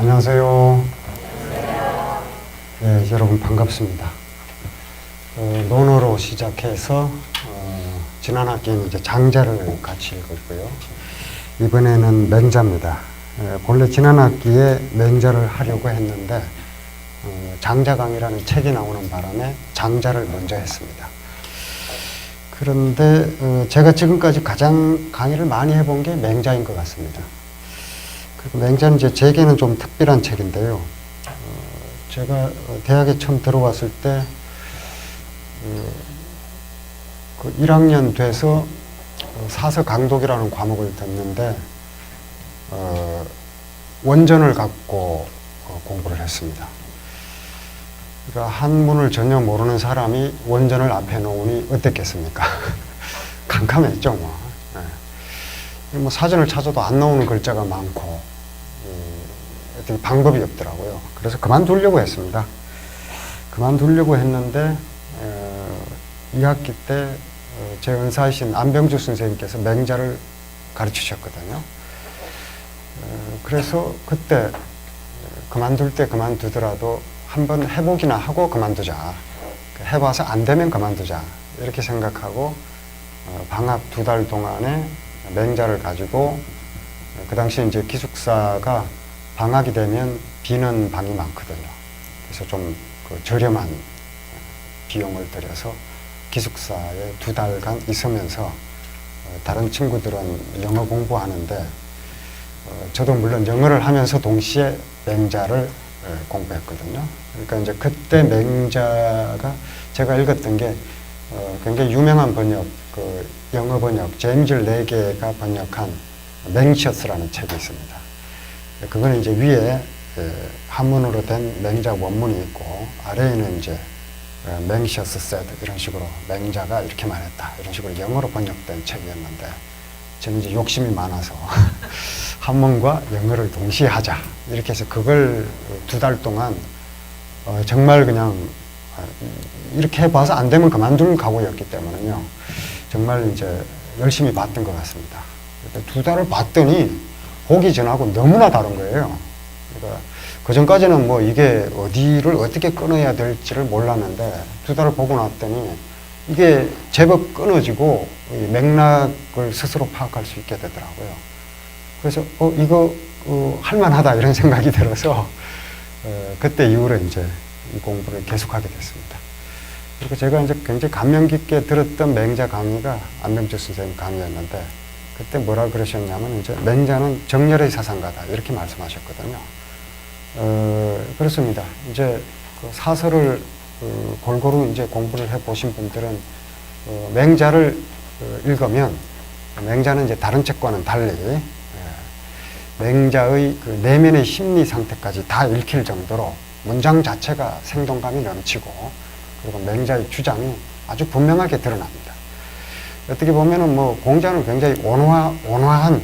안녕하세요. 네, 여러분 반갑습니다. 논어로 시작해서 지난 학기에는 이제 장자를 같이 읽었고요. 이번에는 맹자입니다. 본래 지난 학기에 맹자를 하려고 했는데 장자강이라는 책이 나오는 바람에 장자를 먼저 했습니다. 그런데 제가 지금까지 가장 강의를 많이 해본 게 맹자인 것 같습니다. 그리고 맹자는 이제 제게는 좀 특별한 책인데요. 제가 대학에 처음 들어왔을 때 그 1학년 돼서 사서강독이라는 과목을 듣는데 원전을 갖고 공부를 했습니다. 그러니까 한문을 전혀 모르는 사람이 원전을 앞에 놓으니 어땠겠습니까? 캄캄했죠, 뭐. 네. 뭐 사전을 찾아도 안 나오는 글자가 많고 어떻게 방법이 없더라고요. 그래서 그만두려고 했습니다. 그만두려고 했는데 2학기 때 제 은사이신 안병주 선생님께서 맹자를 가르치셨거든요. 그래서 그때 그만둘 때 그만두더라도 한번 해보기나 하고 그만두자. 해봐서 안 되면 그만두자. 이렇게 생각하고 방학 2달 동안에 맹자를 가지고 그 당시 이제 기숙사가 방학이 되면 비는 방이 많거든요. 그래서 좀 그 저렴한 비용을 들여서 기숙사에 2달간 있으면서 다른 친구들은 영어 공부하는데 저도 물론 영어를 하면서 동시에 맹자를 공부했거든요. 그러니까 이제 그때 맹자가 제가 읽었던 게 굉장히 유명한 번역, 그 영어 번역, 제임스 레게가 번역한 맹시어스라는 책이 있습니다. 그거는 이제 위에 한문으로 된 맹자 원문이 있고 아래에는 이제 맹시어스 said 이런 식으로 맹자가 이렇게 말했다 이런 식으로 영어로 번역된 책이었는데 저는 이제 욕심이 많아서 한문과 영어를 동시에 하자 이렇게 해서 그걸 2달 동안 정말 그냥 이렇게 해봐서 안 되면 그만둘 각오였기 때문에요. 정말 이제 열심히 봤던 것 같습니다. 2달을 봤더니 보기 전하고 너무나 다른 거예요. 그러니까 그 전까지는 뭐 이게 어디를 어떻게 끊어야 될지를 몰랐는데 2달을 보고 났더니 이게 제법 끊어지고 맥락을 스스로 파악할 수 있게 되더라고요. 그래서 이거 할만하다 이런 생각이 들어서 그때 이후로 이제 이 공부를 계속하게 됐습니다. 그리고 제가 이제 굉장히 감명 깊게 들었던 맹자 강의가 안병주 선생님 강의였는데 그때 뭐라 그러셨냐면 이제 맹자는 정열의 사상가다 이렇게 말씀하셨거든요. 그렇습니다. 이제 그 사설을 골고루 이제 공부를 해 보신 분들은 맹자를 읽으면 맹자는 이제 다른 책과는 달리 맹자의 그 내면의 심리 상태까지 다 읽힐 정도로 문장 자체가 생동감이 넘치고 그리고 맹자의 주장이 아주 분명하게 드러납니다. 어떻게 보면은 뭐 공자는 굉장히 온화한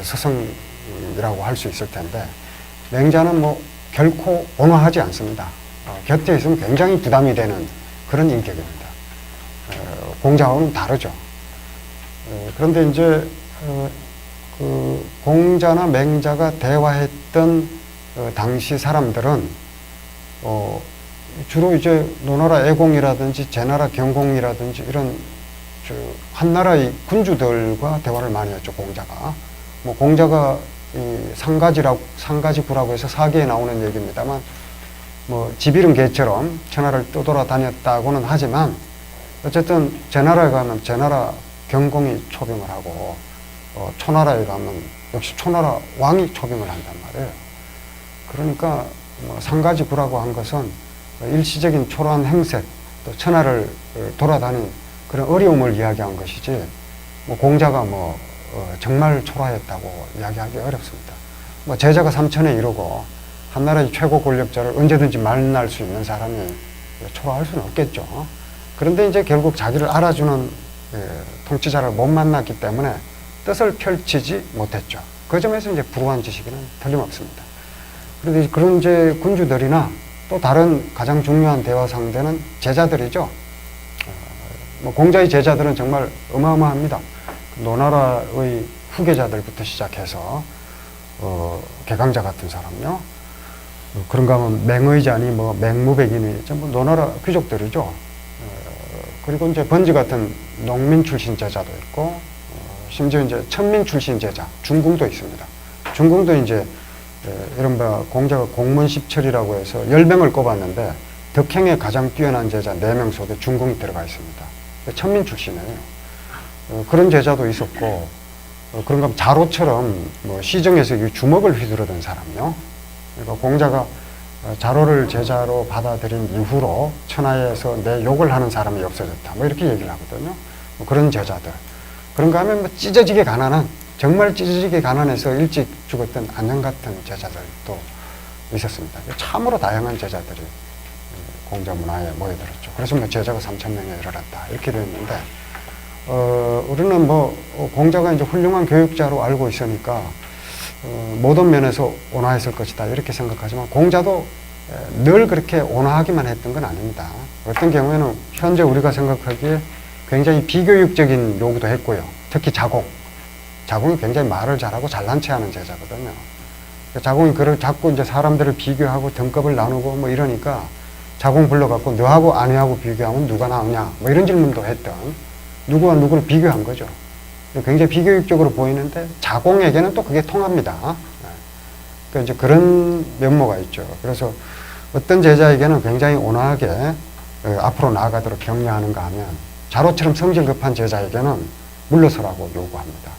스승이라고 할 수 있을 텐데 맹자는 뭐 결코 온화하지 않습니다. 곁에 있으면 굉장히 부담이 되는 그런 인격입니다. 공자와는 다르죠. 그런데 이제 그 공자나 맹자가 대화했던 당시 사람들은 주로 이제 노나라 애공이라든지 제나라 경공이라든지 이런 한나라의 군주들과 대화를 많이 했죠. 공자가 뭐 공자가 이 상가지구라고 해서 사기에 나오는 얘기입니다만 뭐 집이른 개처럼 천하를 떠돌아다녔다고는 하지만 어쨌든 제나라에 가면 제나라 경공이 초빙을 하고 초나라에 가면 역시 초나라 왕이 초빙을 한단 말이에요. 그러니까 뭐 상가지구라고 한 것은 일시적인 초라한 행색 또 천하를 돌아다닌 그런 어려움을 이야기한 것이지 뭐 공자가 뭐 정말 초라했다고 이야기하기 어렵습니다. 뭐 제자가 3천에 이르고 한나라의 최고 권력자를 언제든지 만날 수 있는 사람이 초라할 수는 없겠죠. 그런데 이제 결국 자기를 알아주는 통치자를 못 만났기 때문에 뜻을 펼치지 못했죠. 그 점에서 이제 불우한 지식에는 틀림없습니다. 그런데 그런 이제 군주들이나 또 다른 가장 중요한 대화 상대는 제자들이죠. 뭐 공자의 제자들은 정말 어마어마합니다. 노나라의 후계자들부터 시작해서 개강자 같은 사람요. 그런가 하면 맹의자니 뭐 맹무백이니 전부 노나라 귀족들이죠. 그리고 이제 번지 같은 농민 출신 제자도 있고, 심지어 이제 천민 출신 제자, 중궁도 있습니다. 중궁도 이제 이른바 공자가 공문십철이라고 해서 10명을 꼽았는데 덕행에 가장 뛰어난 제자 4명 속에 중궁이 들어가 있습니다. 천민 출신이에요. 그런 제자도 있었고, 그런가 하면 자로처럼 뭐 시정에서 이 주먹을 휘두르던 사람이요. 그러니까 공자가 자로를 제자로 받아들인 이후로 천하에서 내 욕을 하는 사람이 없어졌다. 뭐 이렇게 얘기를 하거든요. 뭐 그런 제자들. 그런가 하면 뭐 찢어지게 가난한, 정말 찢어지게 가난해서 일찍 죽었던 안녕 같은 제자들도 있었습니다. 참으로 다양한 제자들이 공자 문화에 모여들었죠. 그래서 뭐 제자가 3,000명에 이르렀다. 이렇게 되어 있는데, 우리는 뭐 공자가 이제 훌륭한 교육자로 알고 있으니까 모든 면에서 온화했을 것이다 이렇게 생각하지만 공자도 늘 그렇게 온화하기만 했던 건 아닙니다. 어떤 경우에는 현재 우리가 생각하기에 굉장히 비교육적인 요구도 했고요. 특히 자공이 굉장히 말을 잘하고 잘난 체하는 제자거든요. 자공이 그걸 자꾸 이제 사람들을 비교하고 등급을 나누고 뭐 이러니까 자공 불러갖고 너하고 아내하고 비교하면 누가 나오냐 뭐 이런 질문도 했던, 누구와 누구를 비교한 거죠. 굉장히 비교육적으로 보이는데 자공에게는 또 그게 통합니다. 그러니까 이제 그런 면모가 있죠. 그래서 어떤 제자에게는 굉장히 온화하게 앞으로 나아가도록 격려하는가 하면 자로처럼 성질 급한 제자에게는 물러서라고 요구합니다.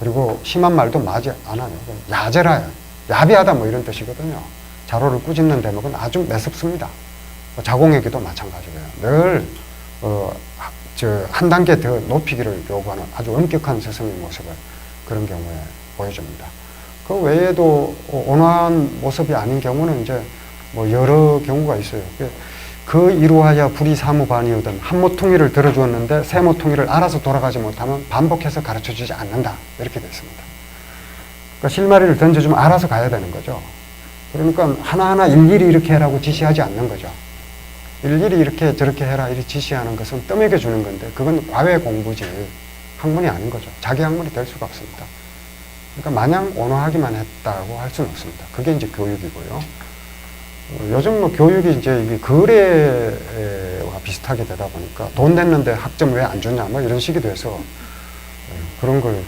그리고 심한 말도 마지 않아요. 야제라요. 야비하다 뭐 이런 뜻이거든요. 자로를 꾸짖는 대목은 아주 매섭습니다. 자공에게도 마찬가지고요. 늘 한 단계 더 높이기를 요구하는 아주 엄격한 스승의 모습을 그런 경우에 보여줍니다. 그 외에도 온화한 모습이 아닌 경우는 이제 뭐 여러 경우가 있어요. 그 이루하여 불이 사무반이오든 한 모퉁이를 들어주었는데 세 모퉁이를 알아서 돌아가지 못하면 반복해서 가르쳐주지 않는다. 이렇게 되어 있습니다. 그러니까 실마리를 던져주면 알아서 가야 되는 거죠. 그러니까 하나하나 일일이 이렇게 해라고 지시하지 않는 거죠. 일일이 이렇게 저렇게 해라 이렇게 지시하는 것은 떠먹여 주는 건데 그건 과외 공부지 학문이 아닌 거죠. 자기 학문이 될 수가 없습니다. 그러니까 마냥 온화하기만 했다고 할 수는 없습니다. 그게 이제 교육이고요. 요즘 뭐 교육이 이제 이게 거래와 비슷하게 되다 보니까 돈 냈는데 학점 왜 안 주냐 뭐 이런 식이 돼서 그런 걸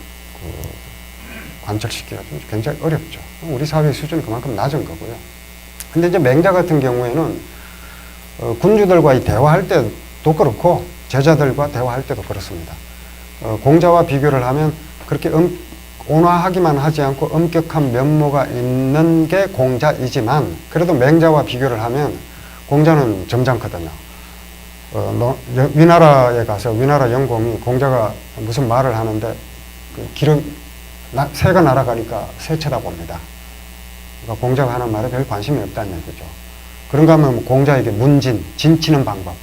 관철시키기가 좀 굉장히 어렵죠. 우리 사회의 수준이 그만큼 낮은 거고요. 근데 이제 맹자 같은 경우에는 군주들과 대화할 때도 그렇고 제자들과 대화할 때도 그렇습니다. 공자와 비교를 하면 그렇게 온화하기만 하지 않고 엄격한 면모가 있는 게 공자이지만 그래도 맹자와 비교를 하면 공자는 점잖거든요. 위나라에 가서 위나라 영공이 공자가 무슨 말을 하는데 새가 날아가니까 새 쳐다봅니다. 그러니까 공자가 하는 말에 별 관심이 없다는 얘기죠. 그런가 하면 공자에게 진치는 방법,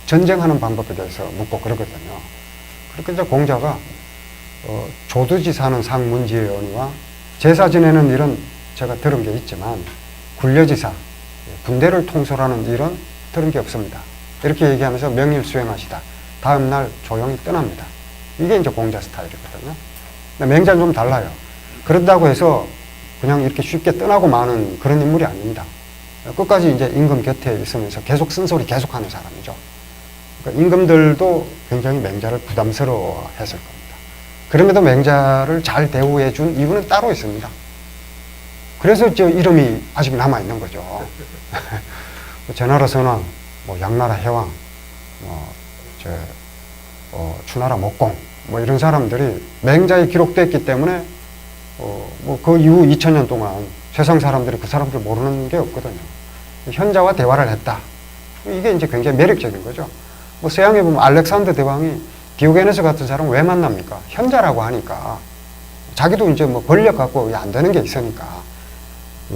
전쟁하는 방법에 대해서 묻고 그러거든요. 그렇게 이제 공자가 조두지 사는 상문지의원이와 제사 지내는 일은 제가 들은 게 있지만 굴려지사, 군대를 통솔하는 일은 들은 게 없습니다. 이렇게 얘기하면서 명일 수행하시다. 다음 날 조용히 떠납니다. 이게 이제 공자 스타일이거든요. 근데 맹자는 좀 달라요. 그런다고 해서 그냥 이렇게 쉽게 떠나고 마는 그런 인물이 아닙니다. 끝까지 이제 임금 곁에 있으면서 계속 쓴소리 계속 하는 사람이죠. 그러니까 임금들도 굉장히 맹자를 부담스러워 했을 겁니다. 그럼에도 맹자를 잘 대우해 준 이유는 따로 있습니다. 그래서 저 이름이 아직 남아있는 거죠. 제나라 선왕, 뭐 양나라 해왕, 추나라 목공, 뭐 이런 사람들이 맹자에 기록됐기 때문에 뭐 그 이후 2000년 동안 세상 사람들이 그 사람들 모르는 게 없거든요. 현자와 대화를 했다. 이게 이제 굉장히 매력적인 거죠. 뭐 서양에 보면 알렉산더 대왕이 디오게네스 같은 사람 왜 만납니까? 현자라고 하니까. 자기도 이제 뭐 권력 갖고 안 되는 게 있으니까.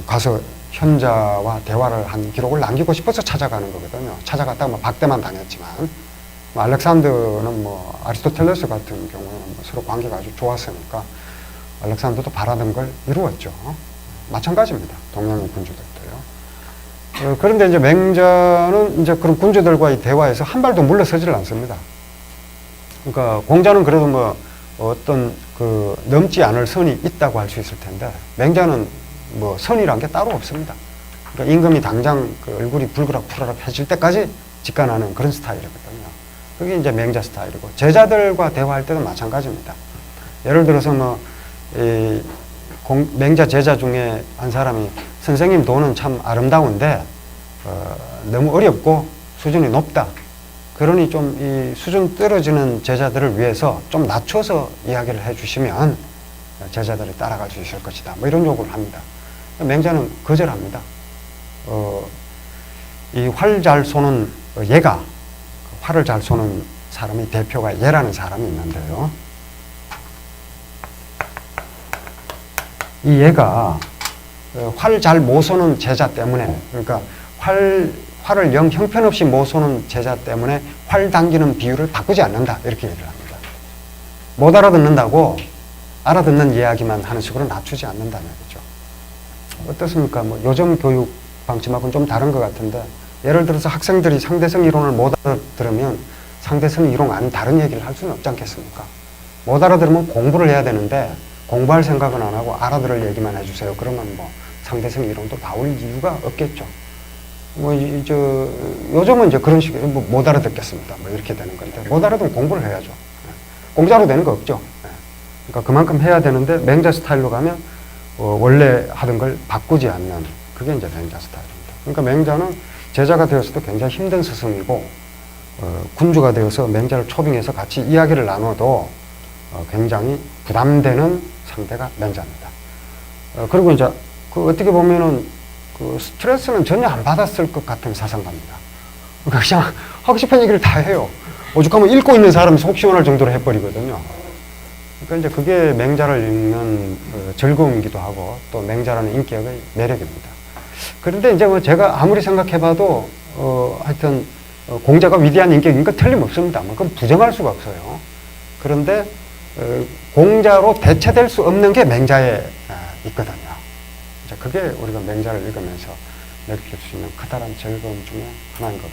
가서 현자와 대화를 한 기록을 남기고 싶어서 찾아가는 거거든요. 찾아갔다가 뭐 박대만 당했지만. 뭐 알렉산더는 뭐 아리스토텔레스 같은 경우에는 뭐 서로 관계가 아주 좋았으니까 알렉산더도 바라던 걸 이루었죠. 마찬가지입니다. 동양의 군주들도요. 그런데 이제 맹자는 이제 그런 군주들과의 대화에서 한 발도 물러서지를 않습니다. 그러니까 공자는 그래도 뭐 어떤 넘지 않을 선이 있다고 할 수 있을 텐데 맹자는 뭐 선이란 게 따로 없습니다. 그러니까 임금이 당장 그 얼굴이 불그락불그락 해질 때까지 직관하는 그런 스타일이거든요. 그게 이제 맹자 스타일이고, 제자들과 대화할 때도 마찬가지입니다. 예를 들어서 뭐, 맹자 제자 중에 한 사람이 선생님 도는 참 아름다운데, 너무 어렵고 수준이 높다. 그러니 좀 이 수준 떨어지는 제자들을 위해서 좀 낮춰서 이야기를 해주시면 제자들이 따라갈 수 있을 것이다. 뭐 이런 요구를 합니다. 맹자는 거절합니다. 이 활 잘 쏘는 얘가, 활을 잘 쏘는 사람의 대표가 얘라는 사람이 있는데요. 이 얘가 활 잘 못 쏘는 제자 때문에, 그러니까 활을 영 형편없이 못 쏘는 제자 때문에 활 당기는 비율을 바꾸지 않는다. 이렇게 얘기를 합니다. 못 알아듣는다고 알아듣는 이야기만 하는 식으로 낮추지 않는다는 거죠. 어떻습니까? 뭐 요즘 교육 방침하고는 좀 다른 것 같은데, 예를 들어서 학생들이 상대성 이론을 못 알아들으면 상대성 이론 아닌 다른 얘기를 할 수는 없지 않겠습니까? 못 알아들으면 공부를 해야 되는데 공부할 생각은 안 하고 알아들을 얘기만 해주세요. 그러면 뭐 상대성 이론도 나올 이유가 없겠죠. 뭐 요즘은 이제 그런 식으로 못 알아듣겠습니다. 뭐 이렇게 되는 건데, 못 알아들으면 공부를 해야죠. 공짜로 되는 거 없죠. 그러니까 그만큼 해야 되는데, 맹자 스타일로 가면 원래 하던 걸 바꾸지 않는, 그게 이제 맹자 스타일입니다. 그러니까 맹자는 제자가 되어서도 굉장히 힘든 스승이고, 군주가 되어서 맹자를 초빙해서 같이 이야기를 나눠도 굉장히 부담되는 상대가 맹자입니다. 그리고 이제 어떻게 보면은 그 스트레스는 전혀 안 받았을 것 같은 사상가입니다. 그러니까 그냥 하고 싶은 얘기를 다 해요. 오죽하면 읽고 있는 사람이 속 시원할 정도로 해버리거든요. 그러니까 이제 그게 맹자를 읽는 즐거움이기도 하고, 또 맹자라는 인격의 매력입니다. 그런데 이제 뭐 제가 아무리 생각해봐도 하여튼 공자가 위대한 인격인 건 틀림없습니다. 뭐 그건 부정할 수가 없어요. 그런데 공자로 대체될 수 없는 게 맹자에 있거든요. 그게 우리가 맹자를 읽으면서 느낄 수 있는 커다란 즐거움 중에 하나인 것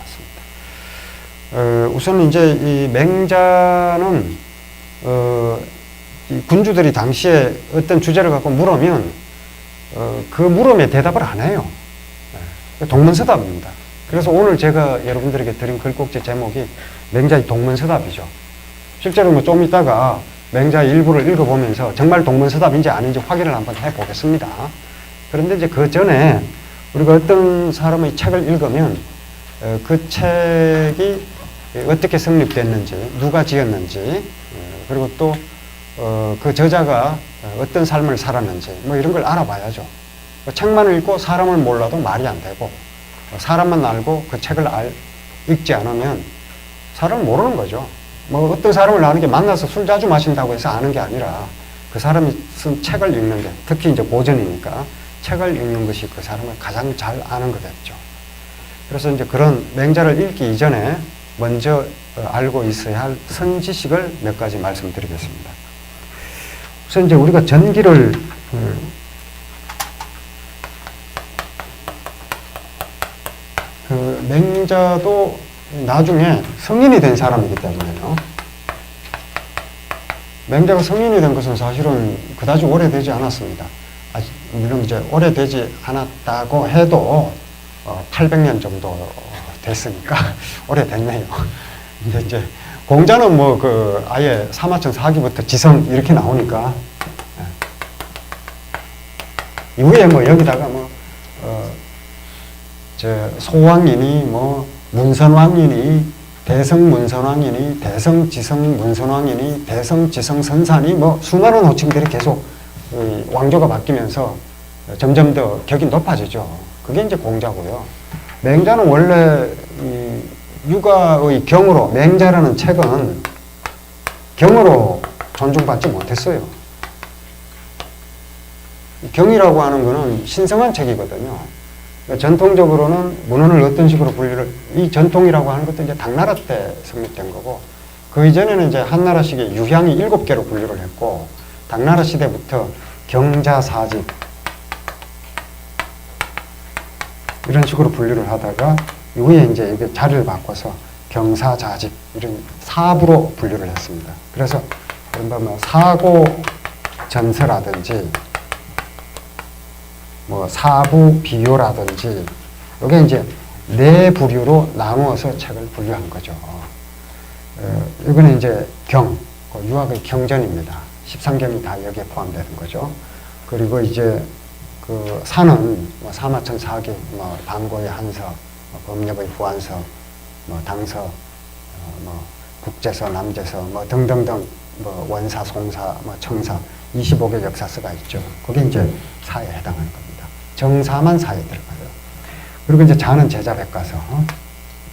같습니다. 우선 이제 이 맹자는 이 군주들이 당시에 어떤 주제를 갖고 물으면 그 물음에 대답을 안 해요. 동문서답입니다. 그래서 오늘 제가 여러분들에게 드린 글꼭지 제목이 맹자의 동문서답이죠. 실제로 뭐 좀 이따가 맹자의 일부를 읽어보면서 정말 동문서답인지 아닌지 확인을 한번 해보겠습니다. 그런데 이제 그 전에 우리가 어떤 사람의 책을 읽으면 그 책이 어떻게 성립됐는지, 누가 지었는지, 그리고 또 그 저자가 어떤 삶을 살았는지, 뭐 이런 걸 알아봐야죠. 책만 읽고 사람을 몰라도 말이 안 되고, 사람만 알고 그 책을 읽지 않으면 사람을 모르는 거죠. 뭐 어떤 사람을 아는 게 만나서 술 자주 마신다고 해서 아는 게 아니라 그 사람이 쓴 책을 읽는 게, 특히 이제 고전이니까 책을 읽는 것이 그 사람을 가장 잘 아는 거겠죠. 그래서 이제 그런 맹자를 읽기 이전에 먼저 알고 있어야 할 선지식을 몇 가지 말씀드리겠습니다. 우선 이제 우리가 전기를 그 맹자도 나중에 성인이 된 사람이기 때문에요. 맹자가 성인이 된 것은 사실은 그다지 오래되지 않았습니다. 물론 이제 오래되지 않았다고 해도 800년 정도 됐으니까 오래됐네요. 근데 이제 공자는 뭐 아예 사마천 4기부터 지성 이렇게 나오니까, 이후에 뭐 여기다가 소왕이니 문선왕이니 대성문선왕이니 대성지성문선왕이니 대성지성선산이 수많은 호칭들이 계속 왕조가 바뀌면서 점점 더 격이 높아지죠. 그게 이제 공자고요. 맹자는 원래 육아의 경으로, 맹자라는 책은 경으로 존중받지 못했어요. 경이라고 하는 거는 신성한 책이거든요. 전통적으로는 문헌을 어떤 식으로 이 전통이라고 하는 것도 이제 당나라 때 성립된 거고, 그 이전에는 이제 한나라식의 유향이 7개로 분류를 했고, 당나라 시대부터 경자사집 이런 식으로 분류를 하다가 이후에 이제 이게 자리를 바꿔서 경사자집 이런 사부로 분류를 했습니다. 그래서 사고 전서라든지 뭐 사부 비교라든지 이게 이제 네 부류로 나누어서 책을 분류한 거죠. 이거는 이제 경, 유학의 경전입니다. 13경이 다 여기에 포함되는 거죠. 그리고 이제 그 사는 뭐 사마천 사기, 뭐 방고의 한서, 뭐 법nhập의 후한서, 뭐 당서, 뭐 국제서, 남제서, 뭐 등등등, 뭐 원사, 송사, 뭐 청사, 25개 역사서가 있죠. 그게 이제 사에 해당하는 겁니다. 정사만 사에 들어가요. 그리고 이제 자는 제자백과서,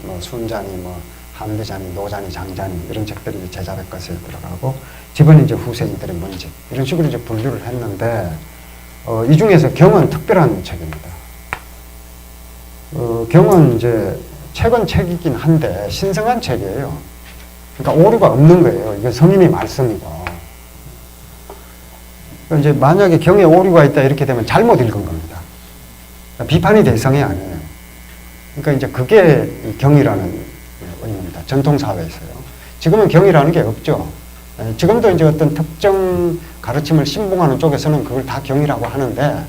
뭐 순자니, 뭐 한비자니, 노자니, 장자니 이런 책들이 제자백과서에 들어가고, 집은 이제 후세인들의 문집 이런 식으로 이제 분류를 했는데, 이 중에서 경은 특별한 책입니다. 경은 이제 책은 책이긴 한데 신성한 책이에요. 그러니까 오류가 없는 거예요. 이게 성인의 말씀이고. 이제 만약에 경에 오류가 있다 이렇게 되면 잘못 읽은 겁니다. 비판이 대상이 아니에요. 그러니까 이제 그게 경이라는 의미입니다. 전통사회에서요. 지금은 경이라는 게 없죠. 지금도 이제 어떤 특정 가르침을 신봉하는 쪽에서는 그걸 다 경이라고 하는데,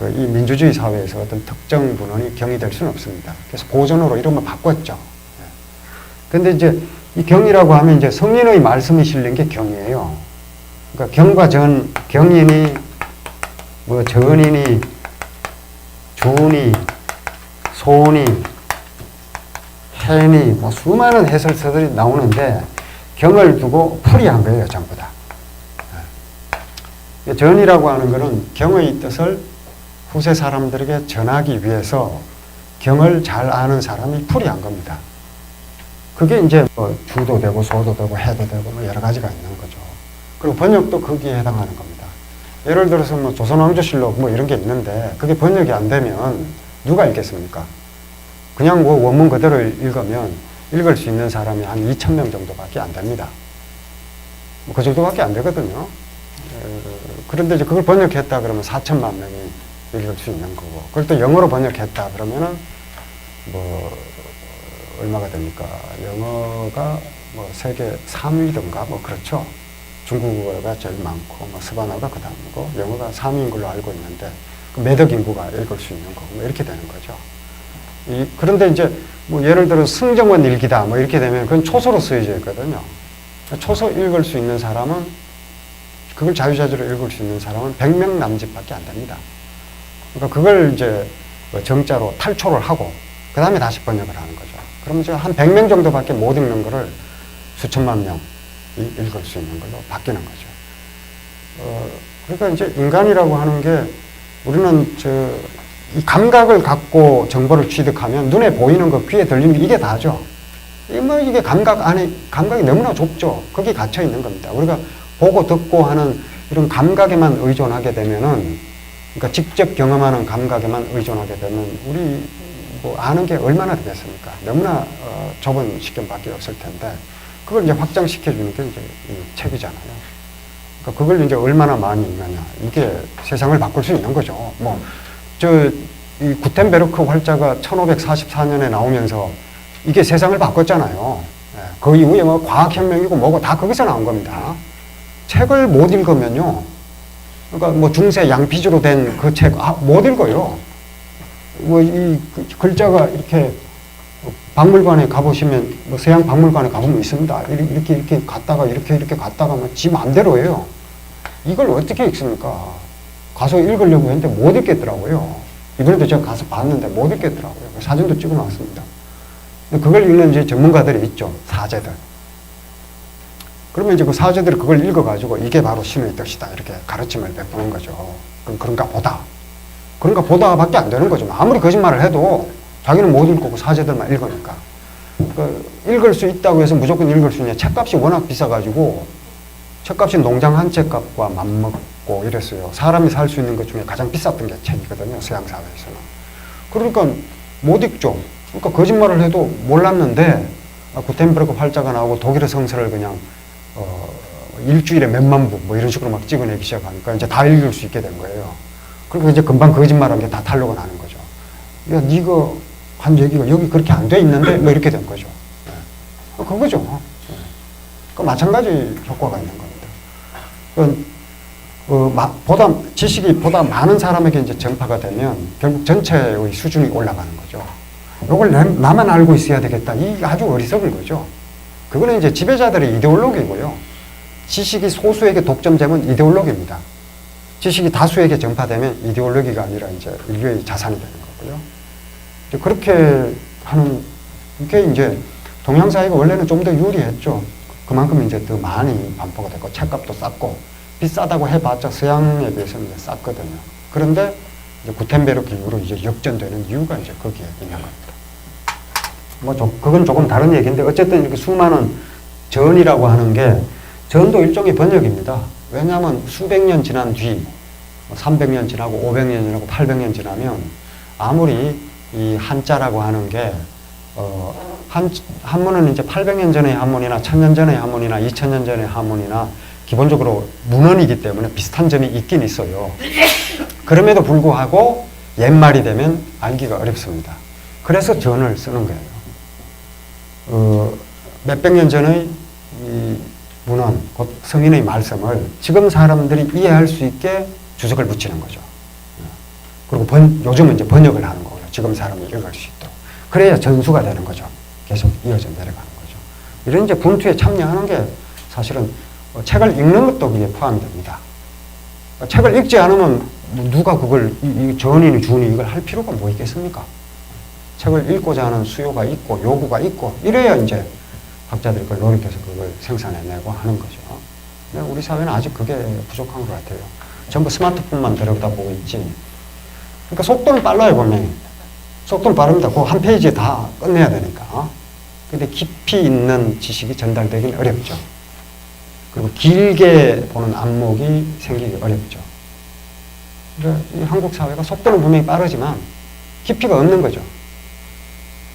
이 민주주의 사회에서 어떤 특정 문헌이 경이 될 수는 없습니다. 그래서 보존으로 이름을 바꿨죠. 근데 이제 이 경이라고 하면 이제 성인의 말씀이 실린 게 경이에요. 그러니까 경과 전, 경이니, 뭐 전이니, 주니, 소니, 해니, 뭐 수많은 해설서들이 나오는데 경을 두고 풀이한 거예요, 전부 다. 전이라고 하는 것은 경의 뜻을 후세 사람들에게 전하기 위해서 경을 잘 아는 사람이 풀이한 겁니다. 그게 이제 뭐 주도 되고 소도 되고 해도 되고 뭐 여러 가지가 있는 거죠. 그리고 번역도 거기에 해당하는 겁니다. 예를 들어서 뭐 조선왕조실록 뭐 이런 게 있는데 그게 번역이 안 되면 누가 읽겠습니까? 그냥 뭐 원문 그대로 읽으면 읽을 수 있는 사람이 한 2,000명 정도밖에 안 됩니다. 뭐 그 정도밖에 안 되거든요. 그런데 이제 그걸 번역했다 그러면 4천만 명이 읽을 수 있는 거고, 그걸 또 영어로 번역했다 그러면은 뭐 얼마가 됩니까? 영어가 뭐 세계 3위든가 뭐 그렇죠. 중국어가 제일 많고 뭐 스바나가 그 다음이고 영어가 3위인 걸로 알고 있는데 그 매덕 인구가 읽을 수 있는 거고 뭐 이렇게 되는 거죠. 그런데 이제 뭐 예를 들어 승정원 일기다 뭐 이렇게 되면 그건 초서로 쓰여져 있거든요. 초서 읽을 수 있는 사람은, 그걸 자유자재로 읽을 수 있는 사람은 100명 남짓밖에 안 됩니다. 그러니까 그걸 이제 정자로 탈초를 하고 그 다음에 다시 번역을 하는 거죠. 그러면 이제 한 100명 정도밖에 못 읽는 거를 수천만 명이 읽을 수 있는 걸로 바뀌는 거죠. 그러니까 이제 인간이라고 하는 게 우리는 이 감각을 갖고 정보를 취득하면 눈에 보이는 거, 귀에 들리는 게 이게 다죠. 이게 감각이 너무나 좁죠. 거기 갇혀 있는 겁니다. 우리가 보고 듣고 하는 이런 감각에만 의존하게 되면은, 그러니까 직접 경험하는 감각에만 의존하게 되면 우리 뭐 아는 게 얼마나 되겠습니까? 너무나 좁은 식견밖에 없을 텐데 그걸 이제 확장시켜주는 게 이제 이 책이잖아요. 그러니까 그걸 이제 얼마나 많이 읽느냐, 이게 세상을 바꿀 수 있는 거죠. 이 구텐베르크 활자가 1544년에 나오면서 이게 세상을 바꿨잖아요. 그 이후에 뭐 과학혁명이고 뭐고 다 거기서 나온 겁니다. 책을 못 읽으면요. 그러니까 뭐 중세 양피지로 된 그 책, 못 읽어요. 뭐 이 글자가 이렇게 박물관에 가보시면, 뭐 서양 박물관에 가보면 있습니다. 이렇게 갔다가 이렇게 갔다가 뭐 지 마음대로 해요. 이걸 어떻게 읽습니까? 가서 읽으려고 했는데 못 읽겠더라고요. 이번에도 제가 가서 봤는데 못 읽겠더라고요. 사진도 찍어 놨습니다. 그걸 읽는 이제 전문가들이 있죠. 사제들. 그러면 이제 그 사제들이 그걸 읽어가지고 이게 바로 신의 뜻이다, 이렇게 가르침을 베푸는 거죠. 그럼 그런가 보다. 그런가 보다밖에 안 되는 거죠. 아무리 거짓말을 해도 자기는 못 읽고 그 사제들만 읽으니까. 읽을 수 있다고 해서 무조건 읽을 수 있냐. 책값이 워낙 비싸가지고 책값이 농장 한 채 값과 맞먹고 이랬어요. 사람이 살 수 있는 것 중에 가장 비쌌던 게 책이거든요, 서양 사회에서는. 그러니까 못 읽죠. 그러니까 거짓말을 해도 몰랐는데 구텐베르크 활자가 나오고 독일의 성서를 그냥 일주일에 몇만 부 뭐 이런 식으로 막 찍어내기 시작하니까 이제 다 읽을 수 있게 된 거예요. 그리고 이제 금방 거짓말한 게 다 탄로가 나는 거죠. 야, 네가 한 얘기가 여기 그렇게 안 돼 있는데 뭐 이렇게 된 거죠. 그거죠. 그 마찬가지 효과가 있는 겁니다. 지식이 보다 많은 사람에게 이제 전파가 되면 결국 전체의 수준이 올라가는 거죠. 이걸 나만 알고 있어야 되겠다. 이 아주 어리석은 거죠. 그거는 이제 지배자들의 이데올로기고요. 지식이 소수에게 독점되면 이데올로기입니다. 지식이 다수에게 전파되면 이데올로기가 아니라 이제 인류의 자산이 되는 거고요. 그렇게 하는 게 이제 동양 사회가 원래는 좀 더 유리했죠. 그만큼 이제 더 많이 반포가 됐고 책값도 쌌고 비싸다고 해봤자 서양에 비해서는 이제 쌌거든요. 그런데 이제 구텐베르크 이후로 이제 역전되는 이유가 이제 거기에 있는 겁니다. 그건 조금 다른 얘기인데 어쨌든 이렇게 수많은 전이라고 하는 게 전도 일종의 번역입니다. 왜냐하면 수백 년 지난 뒤 300년 지나고 500년 지나고 800년 지나면 아무리 이 한자라고 하는 게 한문은 이제 800년 전의 한문이나 1000년 전의 한문이나 2000년 전의 한문이나 기본적으로 문헌이기 때문에 비슷한 점이 있긴 있어요. 그럼에도 불구하고 옛말이 되면 알기가 어렵습니다. 그래서 전을 쓰는 거예요. 몇백 년 전의 이 문헌, 곧 성인의 말씀을 지금 사람들이 이해할 수 있게 주석을 붙이는 거죠. 그리고 요즘은 이제 번역을 하는 거고요. 지금 사람이 읽을 수 있도록. 그래야 전수가 되는 거죠. 계속 이어져 내려가는 거죠. 이런 이제 분투에 참여하는 게 사실은 책을 읽는 것도 그게 포함이 됩니다. 책을 읽지 않으면 누가 그걸 전인이 주인이 이걸 할 필요가 뭐 있겠습니까? 책을 읽고자 하는 수요가 있고 요구가 있고 이래야 이제 학자들이 그걸 노력해서 그걸 생산해내고 하는 거죠. 근데 우리 사회는 아직 그게 부족한 것 같아요. 전부 스마트폰만 들여다보고 있지. 그러니까 속도는 빨라요, 분명히. 속도는 빠릅니다. 그 한 페이지에 다 끝내야 되니까. 근데 깊이 있는 지식이 전달되기는 어렵죠. 그리고 길게 보는 안목이 생기기 어렵죠. 그러니까 이 한국 사회가 속도는 분명히 빠르지만 깊이가 없는 거죠.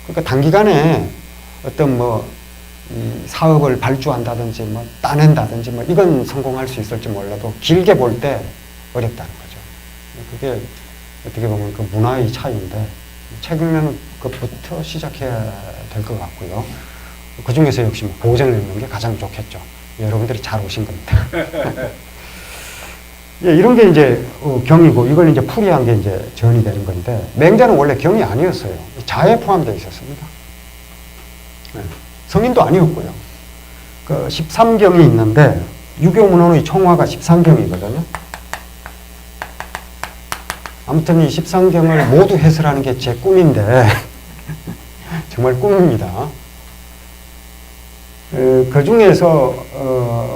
그러니까 단기간에 어떤 이 사업을 발주한다든지 따낸다든지 이건 성공할 수 있을지 몰라도 길게 볼 때 어렵다는 거죠. 그게 어떻게 보면 그 문화의 차이인데 책 읽는 것부터 시작해야 될 것 같고요. 그 중에서 역시 고전을 읽는 게 가장 좋겠죠. 여러분들이 잘 오신 겁니다. 예, 이런 게 이제 경이고 이걸 이제 풀이한 게 이제 전이 되는 건데 맹자는 원래 경이 아니었어요. 자에 포함되어 있었습니다. 네. 성인도 아니었고요. 그 13경이 있는데 유교문헌의 총화가 13경이거든요. 아무튼 이 13경을 모두 해설하는 게 제 꿈인데 정말 꿈입니다. 그 중에서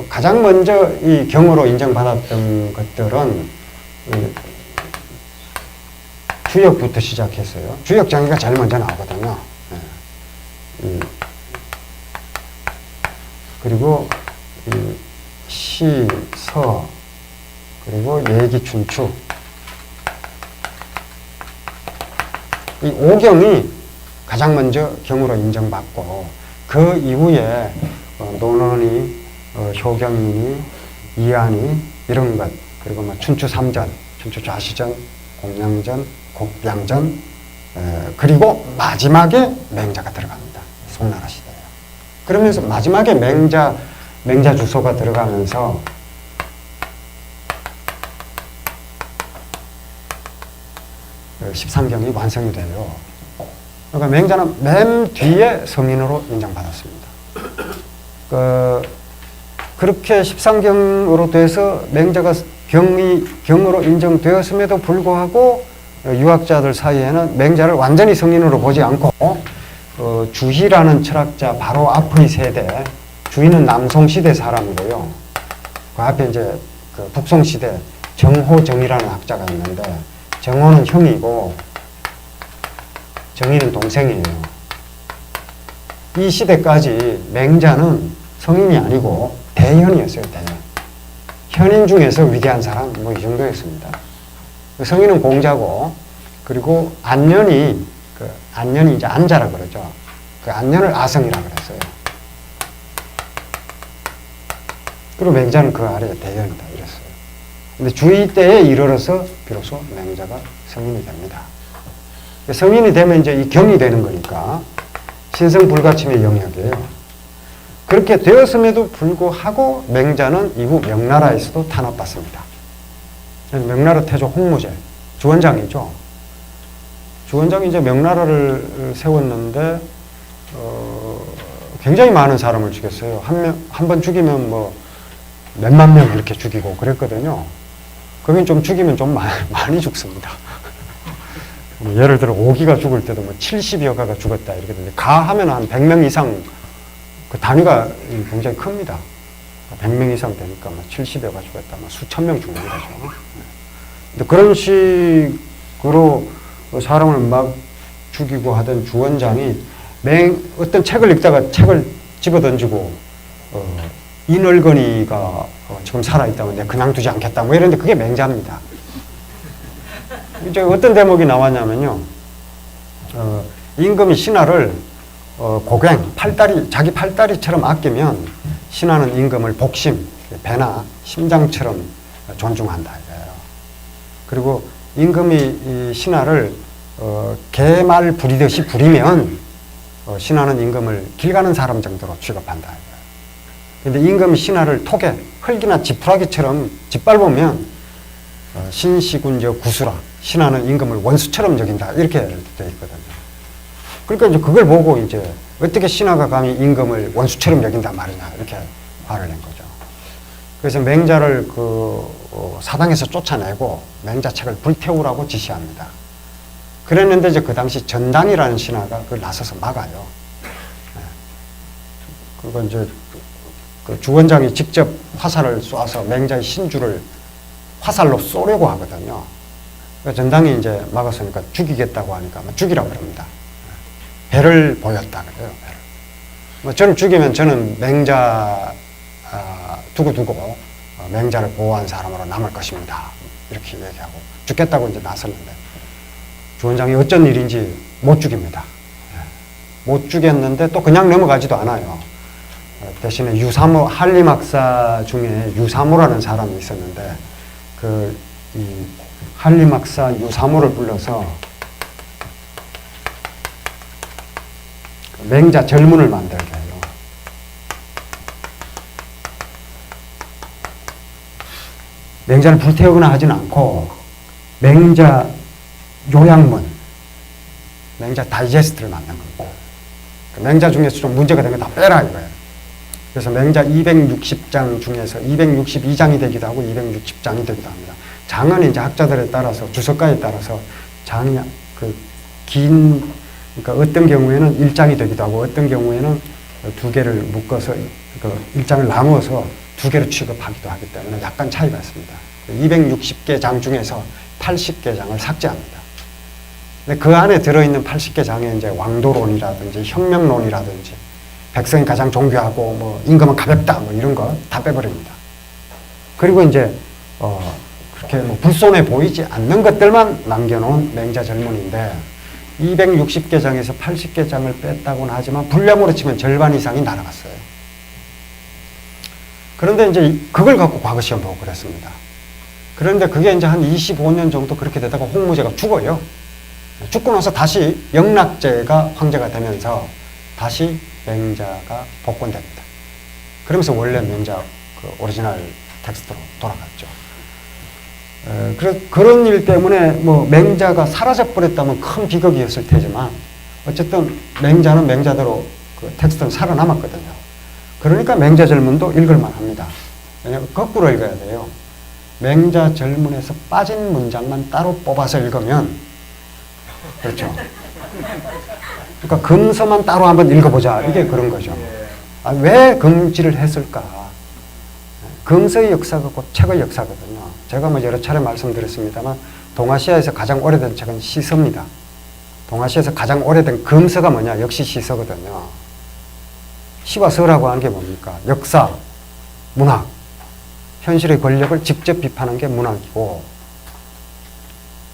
가장 먼저 이 경으로 인정받았던 것들은 주역부터 시작했어요. 주역 정의가 제일 먼저 나오거든요. 그리고 시, 서, 그리고 예기, 춘추. 이 5경이 가장 먼저 경으로 인정받고 그 이후에 논언이, 효경이, 이안이 이런 것 그리고 춘추 3전, 춘추 좌시전, 공양전, 곡양전 그리고 마지막에 맹자가 들어갑니다. 송나라 시대에. 그러면서 마지막에 맹자 주소가 들어가면서 그 13경이 완성이 돼요. 그러니까 맹자는 맨 뒤에 성인으로 인정받았습니다. 그렇게 13경으로 돼서 맹자가 경으로 인정되었음에도 불구하고 유학자들 사이에는 맹자를 완전히 성인으로 보지 않고 주희라는 철학자 바로 앞의 세대, 주희는 남송시대 사람이고요. 그 앞에 이제 그 북송시대 정호정이라는 학자가 있는데 정호는 형이고 정의는 동생이에요. 이 시대까지 맹자는 성인이 아니고 대현이었어요. 대현. 현인 중에서 위대한 사람 이 정도였습니다. 성인은 공자고 그리고 안년이 이제 안자라 그러죠. 그 안년을 아성이라 그랬어요. 그리고 맹자는 그 아래에 대현이다 이랬어요. 근데 주의 때에 이르러서 비로소 맹자가 성인이 됩니다. 성인이 되면 이제 이 경이 되는 거니까 신성불가침의 영역이에요. 그렇게 되었음에도 불구하고 맹자는 이후 명나라에서도 탄압받습니다. 명나라 태조 홍무제, 주원장이죠. 주원장이 이제 명나라를 세웠는데, 굉장히 많은 사람을 죽였어요. 한 번 죽이면 뭐, 몇만 명 이렇게 죽이고 그랬거든요. 그러면 좀 죽이면 좀 많이 죽습니다. 뭐 예를 들어, 오기가 죽을 때도 뭐 70여 가가 죽었다 이렇게 되는데, 가 하면 한 100명 이상, 그 단위가 굉장히 큽니다. 100명 이상 되니까 뭐 70여가 죽었다, 뭐 수천 명 죽는 거죠. 근데 그런 식으로 사람을 막 죽이고 하던 주원장이 어떤 책을 읽다가 책을 집어 던지고, 이 늙은이가 지금 살아있다면 내가 그냥 두지 않겠다. 뭐 이런데 그게 맹자입니다. 이제 어떤 대목이 나왔냐면요. 임금이 신하를 고갱, 자기 팔다리처럼 아끼면 신하는 임금을 복심, 배나 심장처럼 존중한다. 그리고 임금이 이 신하를 개말 부리듯이 부리면 신하는 임금을 길 가는 사람 정도로 취급한다. 근데 임금이 신하를 톡에 흙이나 지푸라기처럼 짓밟으면 신시군저 구수라, 신하는 임금을 원수처럼 여긴다. 이렇게 되어 있거든요. 그러니까 이제 그걸 보고 이제 어떻게 신하가 감히 임금을 원수처럼 여긴단 말이냐 이렇게 화를 낸 거죠. 그래서 맹자를 사당에서 쫓아내고 맹자책을 불태우라고 지시합니다. 그랬는데 이제 그 당시 전당이라는 신하가 그걸 나서서 막아요. 그리고 이제 그 주원장이 직접 화살을 쏴서 맹자의 신주를 화살로 쏘려고 하거든요. 전당이 이제 막았으니까 죽이겠다고 하니까 죽이라고 그럽니다. 배를 보였다 그래요. 배를. 뭐 저를 죽이면 저는 맹자 두고 맹자를 보호한 사람으로 남을 것입니다. 이렇게 얘기하고 죽겠다고 이제 나섰는데 주원장이 어쩐 일인지 못 죽입니다. 못 죽였는데 또 그냥 넘어가지도 않아요. 대신에 한림학사 중에 유사모라는 사람이 있었는데 이 한림학사 유사모를 불러서 맹자 절문을 만들게 해요. 맹자를 불태우거나 하지는 않고 맹자 요약문, 맹자 다이제스트를 만든 거고, 맹자 중에서 좀 문제가 되면 다 빼라 이거예요. 그래서 맹자 260장 중에서 262장이 되기도 하고 260장이 되기도 합니다. 장은 이제 학자들에 따라서 주석가에 따라서 장이 그러니까 어떤 경우에는 1장이 되기도 하고 어떤 경우에는 2개를 묶어서 그 1장을 나누어서 2개로 취급하기도 하기 때문에 약간 차이가 있습니다. 260개 장 중에서 80개 장을 삭제합니다. 근데 그 안에 들어있는 80개 장에 이제 왕도론이라든지 혁명론이라든지 백성이 가장 존귀하고 뭐 임금은 가볍다 뭐 이런 거 다 빼버립니다. 그리고 이제 그렇게 뭐 불손해 보이지 않는 것들만 남겨놓은 맹자 절문인데 260개 장에서 80개 장을 뺐다고는 하지만 분량으로 치면 절반 이상이 날아갔어요. 그런데 이제 그걸 갖고 과거 시험 보고 그랬습니다. 그런데 그게 이제 한 25년 정도 그렇게 되다가 홍무제가 죽어요. 죽고 나서 다시 영락제가 황제가 되면서 다시 맹자가 복권됩니다. 그러면서 원래 맹자 오리지널 텍스트로 돌아갔죠. 그런 일 때문에 뭐 맹자가 사라져버렸다면 큰 비극이었을 테지만 어쨌든 맹자는 맹자대로 그 텍스트는 살아남았거든요. 그러니까 맹자 절문도 읽을만 합니다. 왜냐하면 거꾸로 읽어야 돼요. 맹자 절문에서 빠진 문장만 따로 뽑아서 읽으면 그렇죠. 그러니까 금서만 따로 한번 읽어보자 이게 그런 거죠. 왜 금지를 했을까? 금서의 역사가 곧 책의 역사거든요. 제가 뭐 여러 차례 말씀드렸습니다만 동아시아에서 가장 오래된 책은 시서입니다. 동아시아에서 가장 오래된 금서가 뭐냐? 역시 시서거든요. 시와 서라고 하는 게 뭡니까? 역사, 문학, 현실의 권력을 직접 비판하는 게 문학이고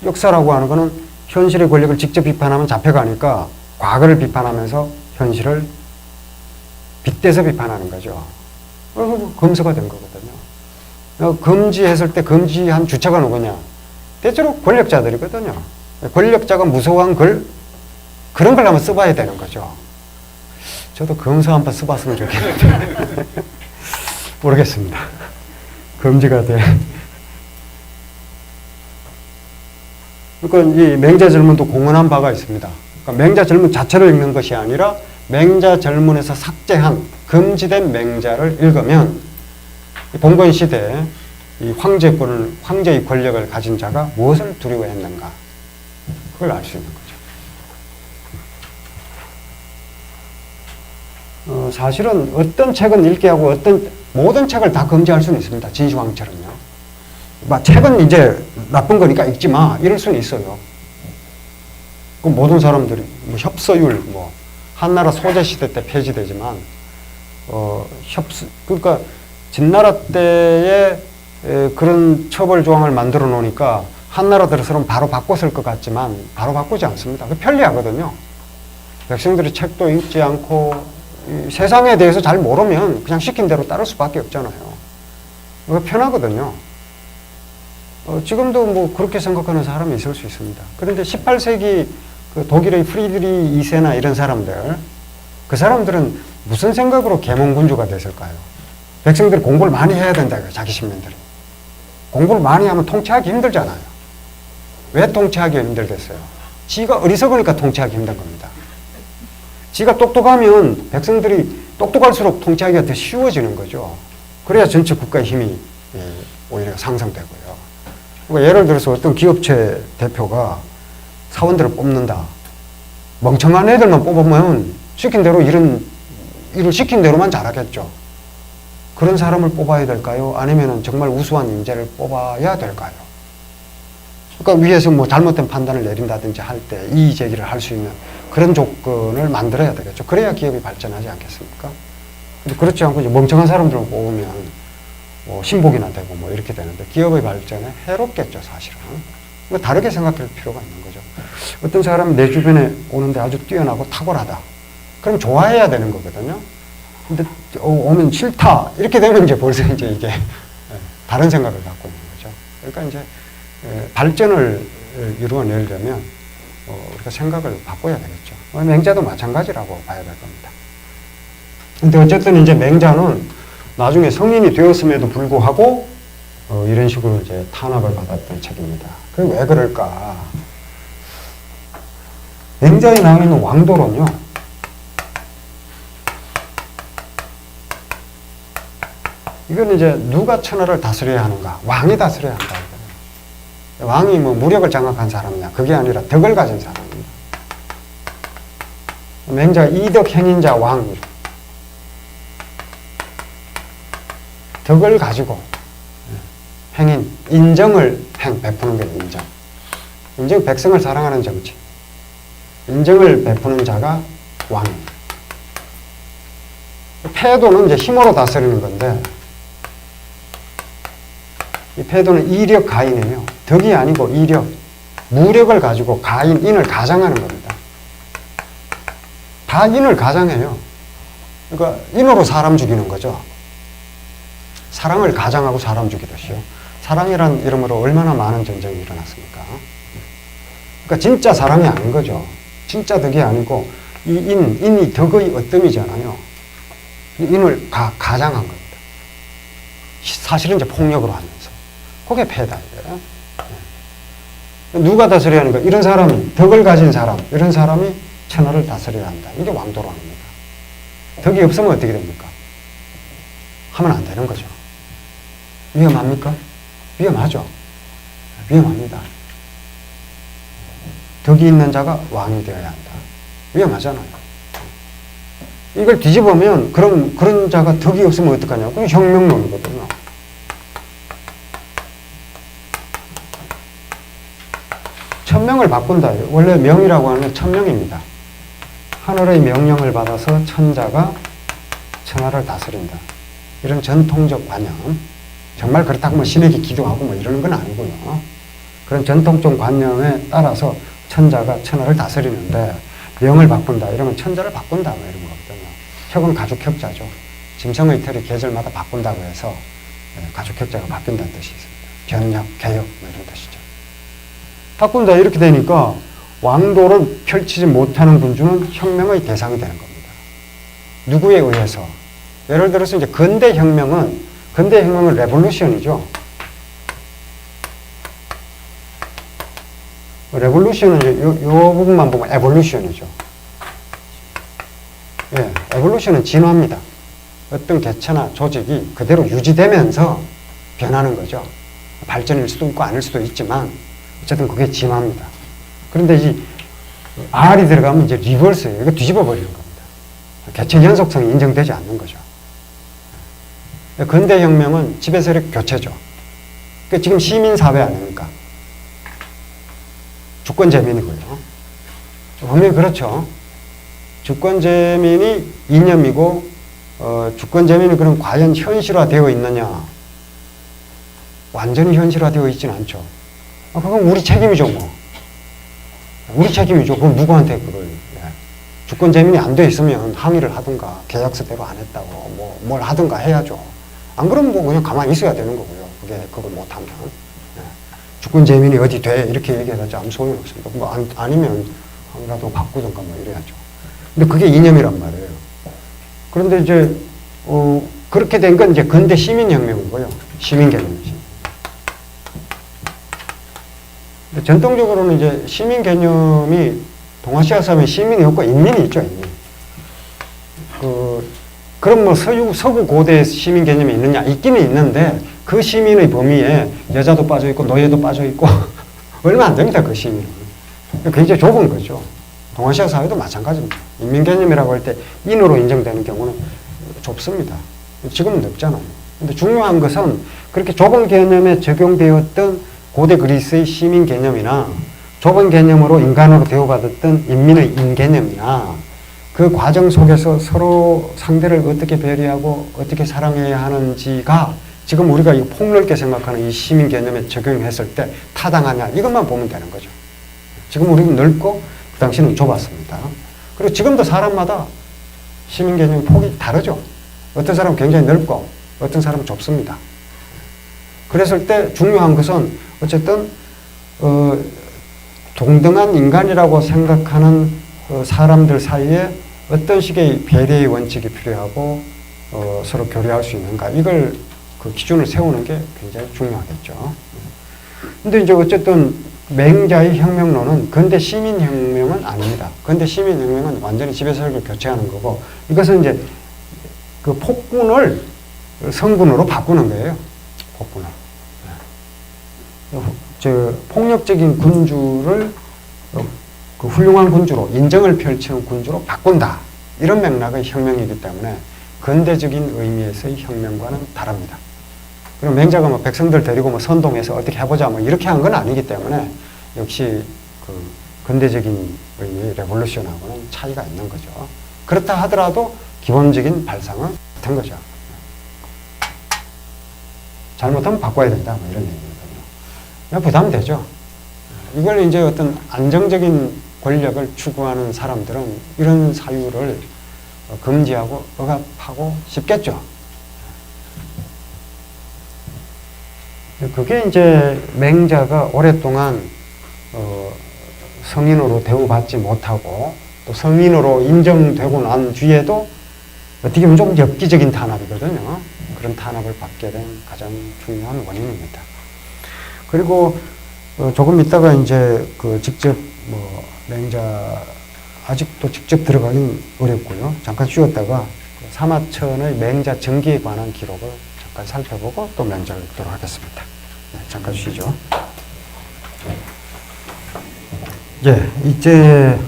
역사라고 하는 거는 현실의 권력을 직접 비판하면 잡혀가니까 과거를 비판하면서 현실을 빗대서 비판하는 거죠. 금서가 된 거거든요. 금지했을 때 금지한 주체가 누구냐? 대체로 권력자들이거든요. 권력자가 무서워한 그런 걸 한번 써봐야 되는 거죠. 저도 금서 한번 써봤으면 좋겠는데 모르겠습니다. 금지가 돼. 그러니까 이 맹자절문도 공언한 바가 있습니다. 그러니까 맹자절문 자체를 읽는 것이 아니라 맹자절문에서 삭제한 금지된 맹자를 읽으면 봉건 시대에 이 황제의 권력을 가진 자가 무엇을 두려워했는가, 그걸 알 수 있는 거죠. 사실은 어떤 책은 읽게 하고 모든 책을 다 금지할 수는 있습니다. 진시황처럼요. 책은 이제 나쁜 거니까 읽지 마, 이럴 수는 있어요. 그 모든 사람들이 협서율 한나라 소재 시대 때 폐지되지만 그러니까 진나라 때에 그런 처벌 조항을 만들어 놓으니까 한나라 들어서는 바로 바꿨을 것 같지만 바로 바꾸지 않습니다. 편리하거든요. 백성들이 책도 읽지 않고 세상에 대해서 잘 모르면 그냥 시킨 대로 따를 수밖에 없잖아요. 편하거든요. 지금도 그렇게 생각하는 사람이 있을 수 있습니다. 그런데 18세기 그 독일의 프리드리 2세나 이런 사람들, 그 사람들은 무슨 생각으로 계몽군주가 됐을까요? 백성들이 공부를 많이 해야 된다고요, 자기 신민들이. 공부를 많이 하면 통치하기 힘들잖아요. 왜 통치하기 힘들겠어요? 지가 어리석으니까 통치하기 힘든 겁니다. 지가 똑똑하면 백성들이 똑똑할수록 통치하기가 더 쉬워지는 거죠. 그래야 전체 국가의 힘이 오히려 상승되고요. 그러니까 예를 들어서 어떤 기업체 대표가 사원들을 뽑는다. 멍청한 애들만 뽑으면 시킨 대로 일을 시킨 대로만 잘하겠죠. 그런 사람을 뽑아야 될까요? 아니면 정말 우수한 인재를 뽑아야 될까요? 그러니까 위에서 잘못된 판단을 내린다든지 할 때 이의 제기를 할 수 있는 그런 조건을 만들어야 되겠죠. 그래야 기업이 발전하지 않겠습니까? 근데 그렇지 않고 이제 멍청한 사람들을 뽑으면 신복이나 되고 이렇게 되는데 기업의 발전에 해롭겠죠, 사실은. 그러니까 다르게 생각할 필요가 있는 거죠. 어떤 사람이 내 주변에 오는데 아주 뛰어나고 탁월하다. 그럼 좋아해야 되는 거거든요. 근데 오면 싫다. 이렇게 되면 이제 벌써 이제 이게 다른 생각을 갖고 있는 거죠. 그러니까 이제 발전을 이루어내려면 우리가 생각을 바꿔야 되겠죠. 맹자도 마찬가지라고 봐야 될 겁니다. 근데 어쨌든 이제 맹자는 나중에 성인이 되었음에도 불구하고 이런 식으로 이제 탄압을 받았던 책입니다. 그게 왜 그럴까? 맹자에 나와 있는 왕도론요. 이건 이제 누가 천하를 다스려야 하는가? 왕이 다스려야 한다. 왕이 무력을 장악한 사람이냐? 그게 아니라 덕을 가진 사람입니다. 맹자 이덕 행인자 왕. 덕을 가지고 행인, 인정을 베푸는 게 인정. 인정, 백성을 사랑하는 정치. 인정을 베푸는 자가 왕입니다. 패도는 이제 힘으로 다스리는 건데, 이 패도는 이력 가인이에요. 덕이 아니고 이력. 무력을 가지고 가인, 인을 가장하는 겁니다. 다 인을 가장해요. 그러니까 인으로 사람 죽이는 거죠. 사랑을 가장하고 사람 죽이듯이요. 사랑이란 이름으로 얼마나 많은 전쟁이 일어났습니까? 그러니까 진짜 사랑이 아닌 거죠. 진짜 덕이 아니고 이 인이 덕의 어뜸이잖아요. 인을 가장한 겁니다. 사실은 이제 폭력으로 하면서. 그게 패다. 누가 다스려야 하는가? 이런 사람이, 덕을 가진 사람, 이런 사람이 천하를 다스려야 한다. 이게 왕도론입니다. 덕이 없으면 어떻게 됩니까? 하면 안 되는 거죠. 위험합니까? 위험하죠. 위험합니다. 덕이 있는 자가 왕이 되어야 한다. 위험하잖아요. 이걸 뒤집으면 그런 자가 덕이 없으면 어떡하냐고. 그건 혁명론이거든요. 천명을 바꾼다. 원래 명이라고 하는 천명입니다. 하늘의 명령을 받아서 천자가 천하를 다스린다. 이런 전통적 관념. 정말 그렇다고 신에게 기도하고 이러는 건 아니고요. 그런 전통적 관념에 따라서 천자가 천하를 다스리는데 명을 바꾼다. 이러면 천자를 바꾼다. 이런 거거든요. 혁은 가죽혁자죠. 짐승의 털이 계절마다 바꾼다고 해서 가죽혁자가 바뀐다는 뜻이 있습니다. 변혁, 개혁 이런 뜻이죠. 바꾼다 이렇게 되니까 왕도를 펼치지 못하는 군주는 혁명의 대상이 되는 겁니다. 누구에 의해서? 예를 들어서 이제 근대 혁명은 레볼루션이죠. 레볼루션은 이제 요 부분만 보면 에볼루션이죠. 예, 에볼루션은 진화입니다. 어떤 개체나 조직이 그대로 유지되면서 변하는 거죠. 발전일 수도 있고 아닐 수도 있지만 어쨌든 그게 진화입니다. 그런데 이 R이 들어가면 이제 리버스예요. 이거 뒤집어 버리는 겁니다. 개체 연속성이 인정되지 않는 거죠. 근대혁명은 지배세력 교체죠. 그러니까 지금 시민사회 아닙니까? 주권재민이고요. 분명히 그렇죠. 주권재민이 이념이고, 주권재민이 그럼 과연 현실화되어 있느냐? 완전히 현실화되어 있지는 않죠. 그건 우리 책임이죠, 뭐. 우리 책임이죠. 그럼 누구한테 그걸. 주권재민이 안 돼 있으면 항의를 하든가, 계약서대로 안 했다고, 뭘 하든가 해야죠. 안 그러면 뭐 그냥 가만히 있어야 되는 거고요. 그걸 못하면. 주권재민이 어디 돼? 이렇게 얘기해봤자 아무 소용이 없습니다. 아니면 항의라도 바꾸든가 이래야죠. 근데 그게 이념이란 말이에요. 그런데 이제, 그렇게 된 건 이제 근대 시민혁명이고요. 시민개념이지. 전통적으로는 이제 시민개념이 동아시아 사회에 시민이 없고 인민이 있죠, 인민. 그럼 서구 고대 시민 개념이 있느냐? 있기는 있는데 그 시민의 범위에 여자도 빠져 있고 노예도 빠져 있고 얼마 안 됩니다, 그 시민은. 굉장히 좁은 거죠. 동아시아 사회도 마찬가지입니다. 인민 개념이라고 할 때 인으로 인정되는 경우는 좁습니다. 지금은 넓잖아요. 근데 중요한 것은 그렇게 좁은 개념에 적용되었던 고대 그리스의 시민 개념이나 좁은 개념으로 인간으로 대우받았던 인민의 인개념이나 그 과정 속에서 서로 상대를 어떻게 배려하고 어떻게 사랑해야 하는지가 지금 우리가 이 폭넓게 생각하는 이 시민 개념에 적용했을 때 타당하냐 이것만 보면 되는 거죠. 지금 우리는 넓고 그 당시는 좁았습니다. 그리고 지금도 사람마다 시민 개념 폭이 다르죠. 어떤 사람은 굉장히 넓고 어떤 사람은 좁습니다. 그랬을 때 중요한 것은 어쨌든 동등한 인간이라고 생각하는 사람들 사이에 어떤 식의 배려의 원칙이 필요하고 서로 교류할 수 있는가 이걸 그 기준을 세우는 게 굉장히 중요하겠죠. 근데 이제 어쨌든 맹자의 혁명론은 근대 시민혁명은 아닙니다. 근대 시민혁명은 완전히 지배세력을 교체하는 거고 이것은 이제 그 폭군을 성군으로 바꾸는 거예요. 폭군을. 폭력적인 군주를 그 훌륭한 군주로 인정을 펼치는 군주로 바꾼다. 이런 맥락의 혁명이기 때문에 근대적인 의미에서의 혁명과는 다릅니다. 그리고 맹자가 백성들 데리고 선동해서 어떻게 해보자 이렇게 한 건 아니기 때문에 역시 그 근대적인 의미의 레볼루션하고는 차이가 있는 거죠. 그렇다 하더라도 기본적인 발상은 같은 거죠. 잘못하면 바꿔야 된다. 이런 얘기거든요. 부담되죠. 이걸 이제 어떤 안정적인 권력을 추구하는 사람들은 이런 사유를 금지하고 억압하고 싶겠죠. 그게 이제 맹자가 오랫동안 성인으로 대우받지 못하고 또 성인으로 인정되고 난 뒤에도 어떻게 보면 좀 엽기적인 탄압이거든요. 그런 탄압을 받게 된 가장 중요한 원인입니다. 그리고 조금 있다가 이제 직접 맹자 아직도 직접 들어가긴 어렵고요. 잠깐 쉬었다가 사마천의 맹자 전기에 관한 기록을 잠깐 살펴보고 또 맹자를 읽도록 하겠습니다. 네, 잠깐 쉬죠. 예, 이제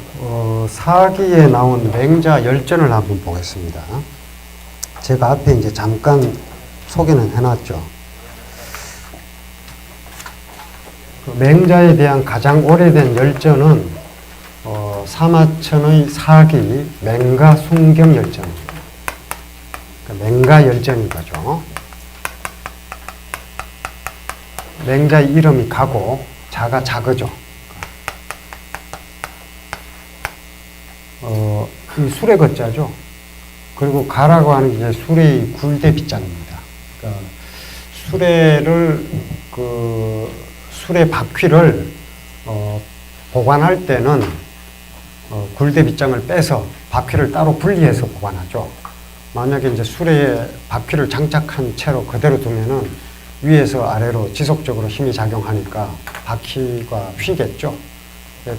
사기에 나온 맹자 열전을 한번 보겠습니다. 제가 앞에 이제 잠깐 소개는 해놨죠. 맹자에 대한 가장 오래된 열전은 사마천의 사기 맹가 숭경 열전입니다. 그러니까 맹가 열전인 거죠. 맹자의 이름이 가고 자가 작으죠. 이 술의 거자죠. 그리고 가라고 하는 게 수레의 굴대 빗자입니다. 그러니까 수레 바퀴를 보관할 때는 굴대 빗장을 빼서 바퀴를 따로 분리해서 보관하죠. 만약에 이제 수레에 바퀴를 장착한 채로 그대로 두면은 위에서 아래로 지속적으로 힘이 작용하니까 바퀴가 휘겠죠.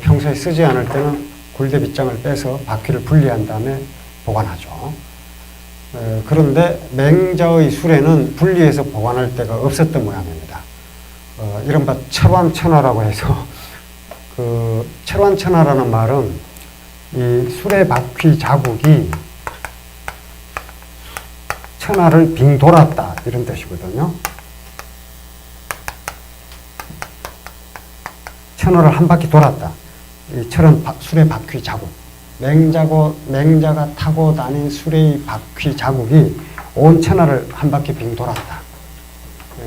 평소에 쓰지 않을 때는 굴대빗장을 빼서 바퀴를 분리한 다음에 보관하죠. 그런데 맹자의 술에는 분리해서 보관할 데가 없었던 모양입니다. 이른바 철환천하라고 해서 그 철환천하라는 말은 이 술의 바퀴 자국이 천하를 빙 돌았다 이런 뜻이거든요. 천하를 한 바퀴 돌았다. 이 철은 술의 바퀴 자국. 맹자가 타고 다닌 술의 바퀴 자국이 온 천하를 한 바퀴 빙 돌았다.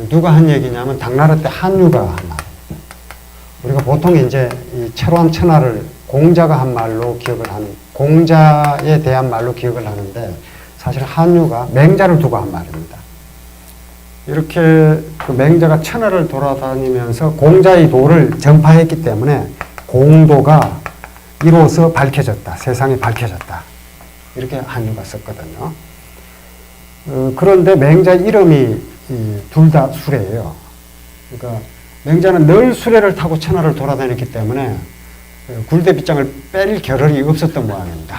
누가 한 얘기냐면 당나라 때 한유가 한 말입니다. 우리가 보통 이제 이 철환천하를 공자가 한 말로 기억을 하는, 공자에 대한 말로 기억을 하는데 사실 한유가 맹자를 두고 한 말입니다. 이렇게 그 맹자가 천하를 돌아다니면서 공자의 도를 전파했기 때문에 공도가 이로써 밝혀졌다. 세상이 밝혀졌다. 이렇게 한유가 썼거든요. 그런데 맹자 이름이 둘 다 수레예요. 그러니까 맹자는 늘 수레를 타고 천하를 돌아다녔기 때문에 굴대빗장을 뺄 겨를이 없었던 모양입니다.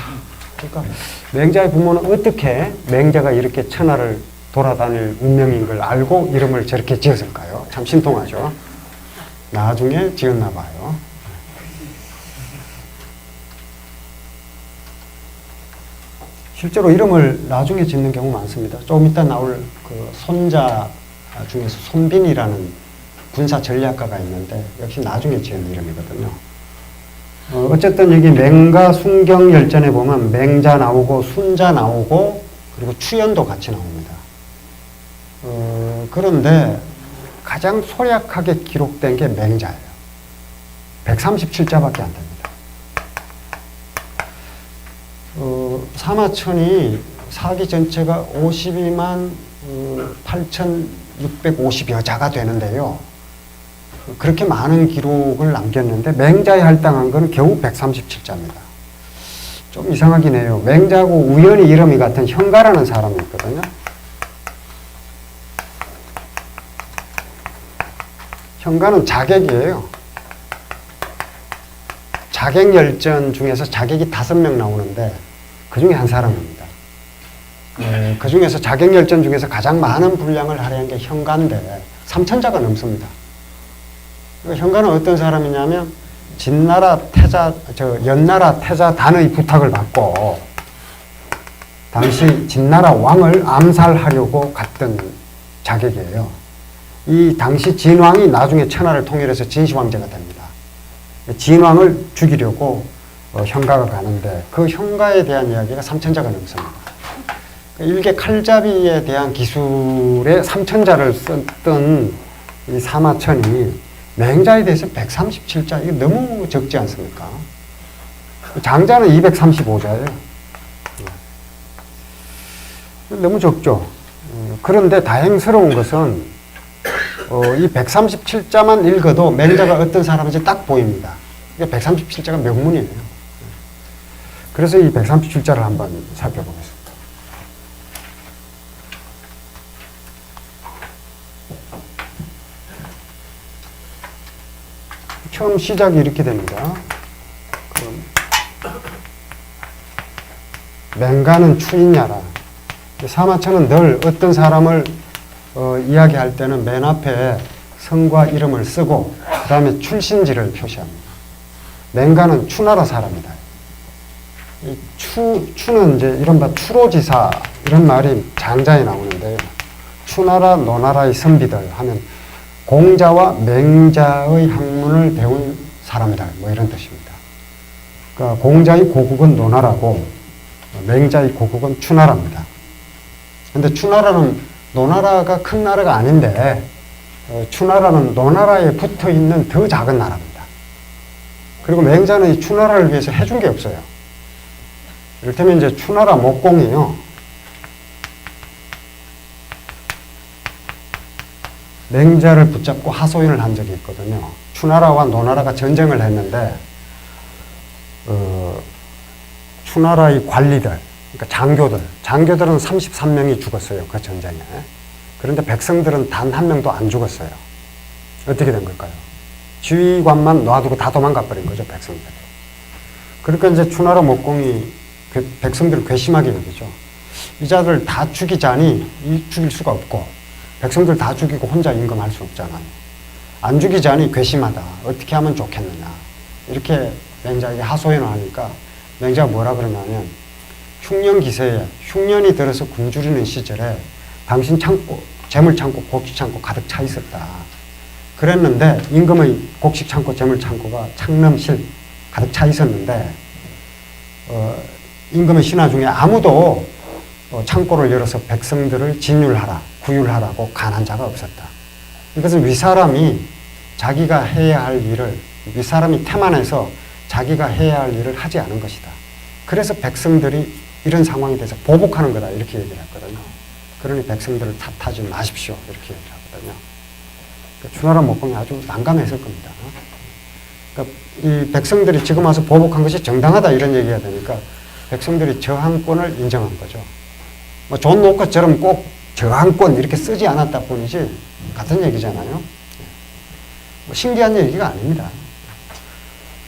그러니까 맹자의 부모는 어떻게 맹자가 이렇게 천하를 돌아다닐 운명인 걸 알고 이름을 저렇게 지었을까요? 참 신통하죠. 나중에 지었나 봐요. 실제로 이름을 나중에 짓는 경우 많습니다. 조금 이따 나올 그 손자 중에서 손빈이라는 군사 전략가가 있는데 역시 나중에 지은 이름이거든요. 어쨌든 여기 맹가 순경열전에 보면 맹자 나오고 순자 나오고 그리고 추연도 같이 나옵니다. 그런데 가장 소략하게 기록된 게 맹자예요. 137자밖에 안 됩니다. 사마천이 사기 전체가 52만 8,650여 자가 되는데요. 그렇게 많은 기록을 남겼는데 맹자에 할당한 것은 겨우 137자입니다. 좀 이상하긴 해요. 맹자하고 우연히 이름이 같은 현가라는 사람이 있거든요. 현가는 자객이에요. 자객열전 중에서 자객이 5명 나오는데 그 중에 한 사람입니다. 그 중에서 자객열전 중에서 가장 많은 분량을 할애한 게 현가인데 3,000자가 넘습니다. 현가는 어떤 사람이냐면 연나라 태자 단의 부탁을 받고 당시 진나라 왕을 암살하려고 갔던 자객이에요. 이 당시 진왕이 나중에 천하를 통일해서 진시황제가 됩니다. 진왕을 죽이려고 현가가 가는데 그 현가에 대한 이야기가 3,000자가 넘습니다. 일개 칼잡이에 대한 기술에 3,000자를 썼던 이 사마천이 맹자에 대해서 137자, 이게 너무 적지 않습니까? 장자는 235자예요. 너무 적죠. 그런데 다행스러운 것은 이 137자만 읽어도 맹자가 어떤 사람인지 딱 보입니다. 137자가 명문이에요. 그래서 이 137자를 한번 살펴보겠습니다. 처음 시작이 이렇게 됩니다. 맹가는 추인야라. 사마천은 늘 어떤 사람을 이야기할 때는 맨 앞에 성과 이름을 쓰고 그 다음에 출신지를 표시합니다. 맹가는 추나라 사람이다. 이 추는 이제 이른바 추로지사 이런 말이 장자에 나오는데요. 추나라 노나라의 선비들 하면 공자와 맹자의 학문을 배운 사람이다. 뭐 이런 뜻입니다. 그러니까 공자의 고국은 노나라고 맹자의 고국은 추나라입니다. 근데 추나라는 노나라가 큰 나라가 아닌데 추나라는 노나라에 붙어 있는 더 작은 나라입니다. 그리고 맹자는 이 추나라를 위해서 해준 게 없어요. 이를테면 이제 추나라 목공이요. 맹자를 붙잡고 하소연을 한 적이 있거든요. 추나라와 노나라가 전쟁을 했는데 추나라의 관리들, 그러니까 장교들은 33명이 죽었어요. 그 전쟁에. 그런데 백성들은 단 한 명도 안 죽었어요. 어떻게 된 걸까요? 지휘관만 놔두고 다 도망가 버린 거죠, 백성들이. 그러니까 이제 추나라 목공이 백성들을 괘씸하게 여기죠. 이 자들 다 죽이자니 죽일 수가 없고, 백성들 다 죽이고 혼자 임금할 수 없잖아요. 안 죽이자니 괘씸하다. 어떻게 하면 좋겠느냐. 이렇게 맹자에게 하소연을 하니까 맹자가 뭐라 그러냐면, 흉년기세에, 흉년이 들어서 굶주리는 시절에 당신 창고, 재물 창고, 곡식 창고 가득 차 있었다. 그랬는데 임금의 곡식 창고, 재물 창고가 창넘실 가득 차 있었는데 임금의 신하 중에 아무도 창고를 열어서 백성들을 진율하라, 구휼하라고 간한 자가 없었다. 이것은 윗사람이 자기가 해야 할 일을, 윗사람이 태만해서 자기가 해야 할 일을 하지 않은 것이다. 그래서 백성들이 이런 상황이 돼서 보복하는 거다, 이렇게 얘기를 했거든요. 그러니 백성들을 탓하지 마십시오, 이렇게 얘기를 하거든요. 그러니까 추나라 목공이 아주 난감했을 겁니다. 그러니까 이 백성들이 지금 와서 보복한 것이 정당하다, 이런 얘기가 되니까 백성들이 저항권을 인정한 거죠. 뭐 존 노커처럼 꼭 저항권 이렇게 쓰지 않았다 뿐이지 같은 얘기잖아요. 뭐 신기한 얘기가 아닙니다.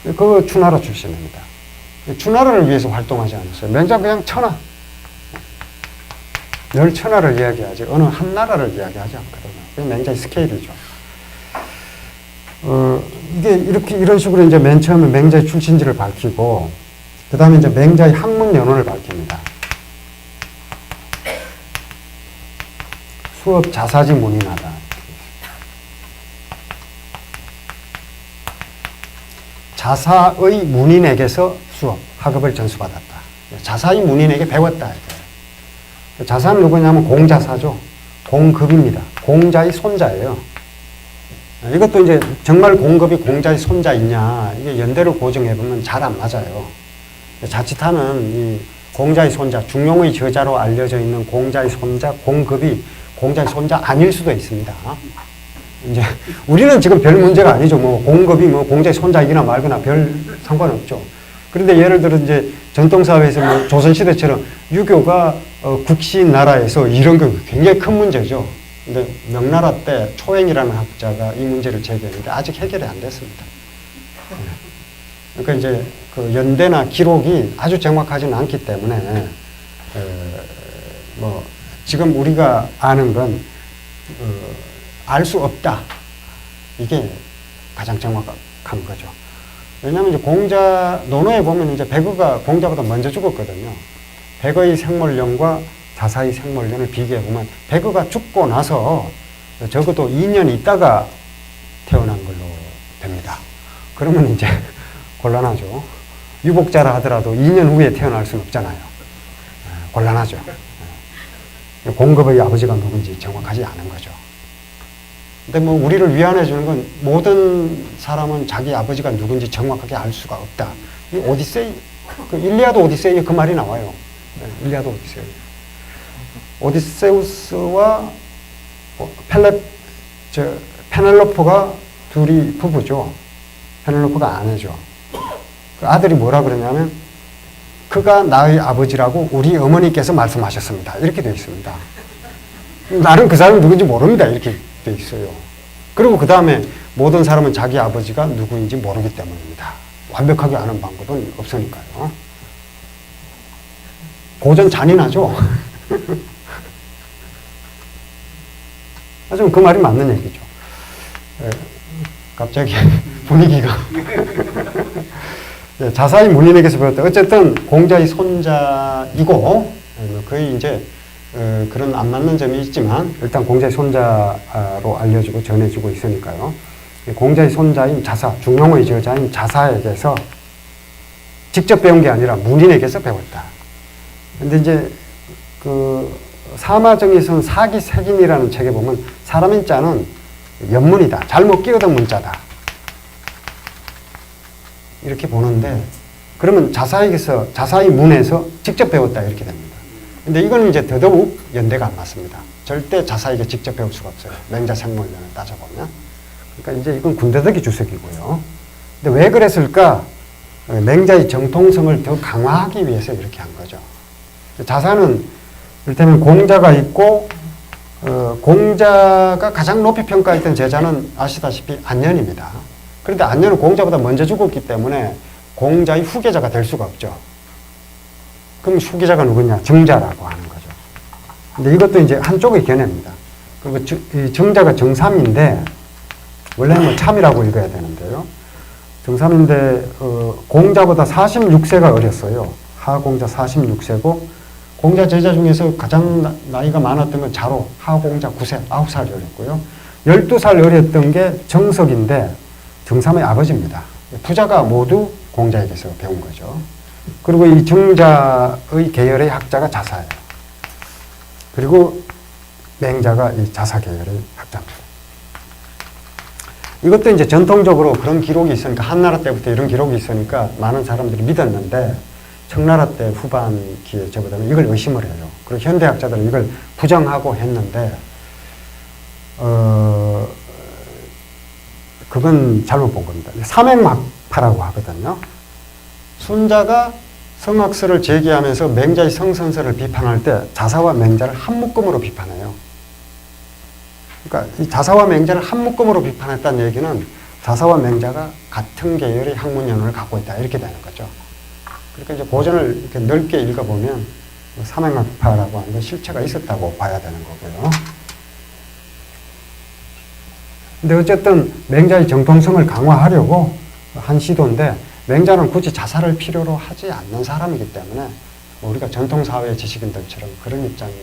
그 추나라 출신입니다. 추나라를 위해서 활동하지 않았어요. 맹자 그냥 천하. 늘 천하를 이야기하지 어느 한 나라를 이야기하지 않거든요. 그게 맹자의 스케일이죠. 이게 이런 식으로 이제 맨 처음에 맹자의 출신지를 밝히고, 그 다음에 이제 맹자의 학문 연원을 밝힙니다. 수업 자사지 문인하다. 자사의 문인에게서 수업, 학업을 전수받았다. 자사의 문인에게 배웠다. 자사는 누구냐면 공자사죠. 공급입니다. 공자의 손자예요. 이것도 이제 정말 공급이 공자의 손자이냐, 이게 연대를 고증해보면 잘 안 맞아요. 자칫하는 이 공자의 손자, 중용의 저자로 알려져 있는 공자의 손자, 공급이 공자의 손자 아닐 수도 있습니다. 이제 우리는 지금 별 문제가 아니죠. 뭐 공급이 뭐 공자의 손자이거나 말거나 별 상관없죠. 그런데 예를 들어 이제 전통사회에서 뭐 조선시대처럼 유교가 국시인 나라에서 이런 거 굉장히 큰 문제죠. 근데 명나라 때 초행이라는 학자가 이 문제를 제기했는데 아직 해결이 안 됐습니다. 그러니까 이제 그 연대나 기록이 아주 정확하지는 않기 때문에 뭐 지금 우리가 아는 건 알 수 없다. 이게 가장 정확한 거죠. 왜냐하면 이제 공자 논어에 보면 이제 백의가 공자보다 먼저 죽었거든요. 백의의 생물년과 자사의 생물년을 비교해 보면 백의가 죽고 나서 적어도 2년 있다가 태어난 걸로 됩니다. 그러면 이제 곤란하죠. 유복자라 하더라도 2년 후에 태어날 수는 없잖아요. 곤란하죠. 공급의 아버지가 누군지 정확하지 않은 거죠. 근데 뭐 우리를 위안해 주는 건 모든 사람은 자기 아버지가 누군지 정확하게 알 수가 없다. 이 오디세이, 그 일리아드 오디세이에 그 말이 나와요. 일리아드 오디세이. 오디세우스와 페넬로프가 둘이 부부죠. 페넬로프가 아내죠. 그 아들이 뭐라 그러냐면 그가 나의 아버지라고 우리 어머니께서 말씀하셨습니다. 이렇게 되어 있습니다. 나는 그 사람이 누군지 모릅니다. 이렇게 되어 있어요. 그리고 그 다음에 모든 사람은 자기 아버지가 누구인지 모르기 때문입니다. 완벽하게 아는 방법은 없으니까요. 고전 잔인하죠? 하지만 그 말이 맞는 얘기죠. 갑자기 분위기가. 자사의 문인에게서 배웠다. 어쨌든 공자의 손자이고, 거의 이제 그런 안 맞는 점이 있지만 일단 공자의 손자로 알려주고 전해주고 있으니까요. 공자의 손자인 자사, 중용의 저자인 자사에게서 직접 배운 게 아니라 문인에게서 배웠다. 근데 이제 그 사마정에서는 사기색인이라는 책에 보면 사람인 자는 연문이다. 잘못 끼어든 문자다. 이렇게 보는데 그러면 자사에게서, 자사의 문에서 직접 배웠다. 이렇게 됩니다. 근데 이거는 이제 더더욱 연대가 안 맞습니다. 절대 자사에게 직접 배울 수가 없어요. 맹자 생물론을 따져보면. 그러니까 이제 이건 군더더기 주석이고요. 근데 왜 그랬을까? 맹자의 정통성을 더 강화하기 위해서 이렇게 한 거죠. 자사는 이를테면 공자가 있고, 공자가 가장 높이 평가했던 제자는 아시다시피 안년입니다. 그런데 안녀는 공자보다 먼저 죽었기 때문에 공자의 후계자가 될 수가 없죠. 그럼 후계자가 누구냐? 정자라고 하는 거죠. 근데 이것도 이제 한쪽의 견해입니다. 그리고 이 정자가 정삼인데, 원래는 참이라고 읽어야 되는데요. 정삼인데, 공자보다 46세가 어렸어요. 하공자 46세고, 공자 제자 중에서 가장 나이가 많았던 건 자로, 하공자 9세, 9살 어렸고요. 12살 어렸던 게 정석인데, 정삼의 아버지입니다. 부자가 모두 공자에게서 배운 거죠. 그리고 이 정자의 계열의 학자가 자사예요. 그리고 맹자가 이 자사 계열의 학자입니다. 이것도 이제 전통적으로 그런 기록이 있으니까, 한나라 때부터 이런 기록이 있으니까 많은 사람들이 믿었는데, 청나라 때 후반기에 저보다는 이걸 의심을 해요. 그리고 현대학자들은 이걸 부정하고 했는데, 그건 잘못 본 겁니다. 삼행막파라고 하거든요. 순자가 성학설을 제기하면서 맹자의 성선설을 비판할 때 자사와 맹자를 한 묶음으로 비판해요. 그러니까 이 자사와 맹자를 한 묶음으로 비판했다는 얘기는 자사와 맹자가 같은 계열의 학문연원을 갖고 있다, 이렇게 되는 거죠. 그러니까 이제 고전을 이렇게 넓게 읽어보면 삼행학파라고 하는 건 실체가 있었다고 봐야 되는 거고요. 근데 어쨌든 맹자의 정통성을 강화하려고 한 시도인데, 맹자는 굳이 자사를 필요로 하지 않는 사람이기 때문에 우리가 전통사회 지식인들처럼 그런 입장을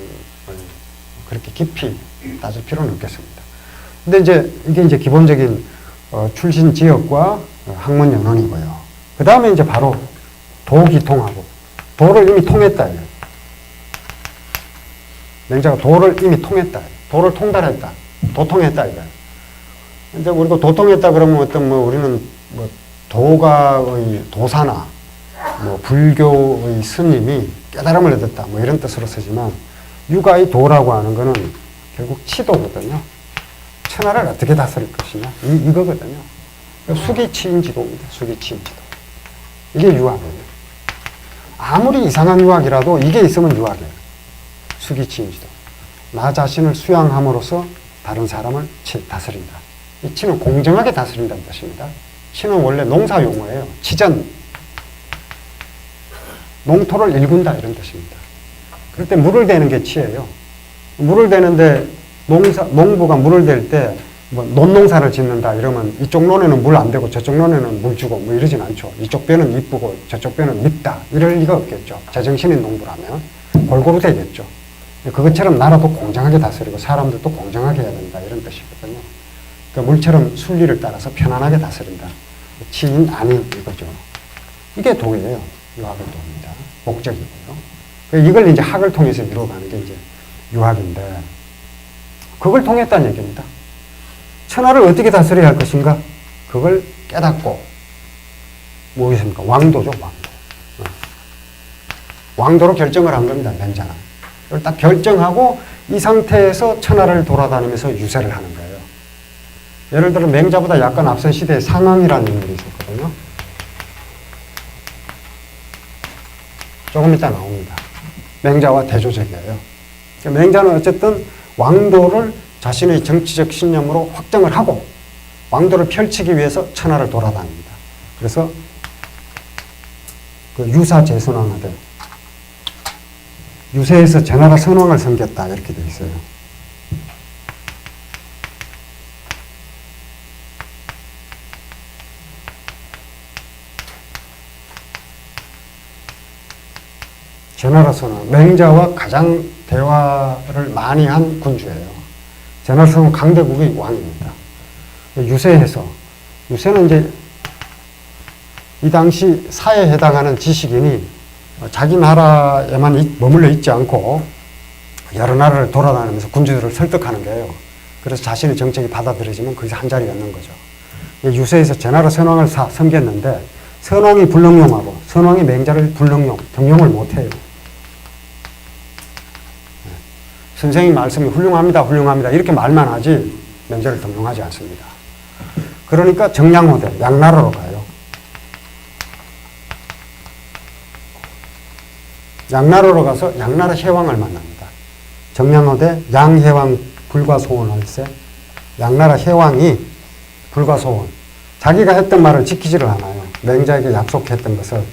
그렇게 깊이 따질 필요는 없겠습니다. 근데 이게 이제 기본적인 출신 지역과 학문 연원이고요. 그 다음에 이제 바로 도기통하고, 도를 이미 통했다. 맹자가 도를 이미 통했다. 도를 통달했다. 도통했다. 이거예요. 근데 우리가 도통했다 그러면 어떤 우리는 도가의 도사나 불교의 스님이 깨달음을 얻었다 이런 뜻으로 쓰지만, 유가의 도라고 하는 거는 결국 치도거든요. 천하를 어떻게 다스릴 것이냐, 이거거든요. 수기치인지도입니다. 수기치인지도. 이게 유학이에요. 아무리 이상한 유학이라도 이게 있으면 유학이에요. 수기치인지도. 나 자신을 수양함으로써 다른 사람을 다스린다. 이 치는 공정하게 다스린다는 뜻입니다. 치는 원래 농사 용어예요. 치전. 농토를 일군다, 이런 뜻입니다. 그럴 때 물을 대는 게 치예요. 물을 대는데 농부가 물을 댈 때 논농사를 짓는다 이러면 이쪽 논에는 물 안 되고 저쪽 논에는 물 주고 이러진 않죠. 이쪽 뼈는 이쁘고 저쪽 뼈는 밉다, 이럴 리가 없겠죠. 제정신인 농부라면 골고루 되겠죠. 그것처럼 나라도 공정하게 다스리고 사람들도 공정하게 해야 된다, 이런 뜻이거든요. 그러니까 물처럼 순리를 따라서 편안하게 다스린다. 치인 아닌 이거죠. 이게 도예요. 유학은 도입니다. 목적이고요. 이걸 이제 학을 통해서 이루어가는 게 이제 유학인데, 그걸 통했다는 얘기입니다. 천하를 어떻게 다스려야 할 것인가? 그걸 깨닫고, 뭐겠습니까? 왕도죠, 왕도. 왕도로 결정을 한 겁니다, 맹자는. 이걸 딱 결정하고 이 상태에서 천하를 돌아다니면서 유세를 하는 거예요. 예를 들어 맹자보다 약간 앞선 시대에 상황이라는 인물이 있었거든요. 조금 이따 나옵니다. 맹자와 대조적이에요. 맹자는 어쨌든 왕도를 자신의 정치적 신념으로 확정을 하고 왕도를 펼치기 위해서 천하를 돌아다닙니다. 그래서 그 유사제선왕하되 유세에서 제나라 선왕을 섬겼다, 이렇게 되어 있어요. 제나라 선왕, 맹자와 가장 대화를 많이 한 군주예요. 제나라 선왕은 강대국의 왕입니다. 유세해서, 유세는 이제 이 당시 사회에 해당하는 지식인이 자기 나라에만 머물러 있지 않고 여러 나라를 돌아다니면서 군주들을 설득하는 거예요. 그래서 자신의 정책이 받아들여지면 거기서 한 자리에 얻는 거죠. 유세에서 제나라 선왕을 섬겼는데, 선왕이 불능용하고 선왕이 맹자를 등용을 못해요. 선생님 말씀이 훌륭합니다, 훌륭합니다 이렇게 말만 하지 맹자를 등용하지 않습니다. 그러니까 정량호대, 양나라로 가요. 양나라로 가서 양나라 해왕을 만납니다. 정량호대 양해왕 불과소원할세, 양나라 해왕이 불과소원, 자기가 했던 말을 지키지를 않아요. 맹자에게 약속했던 것을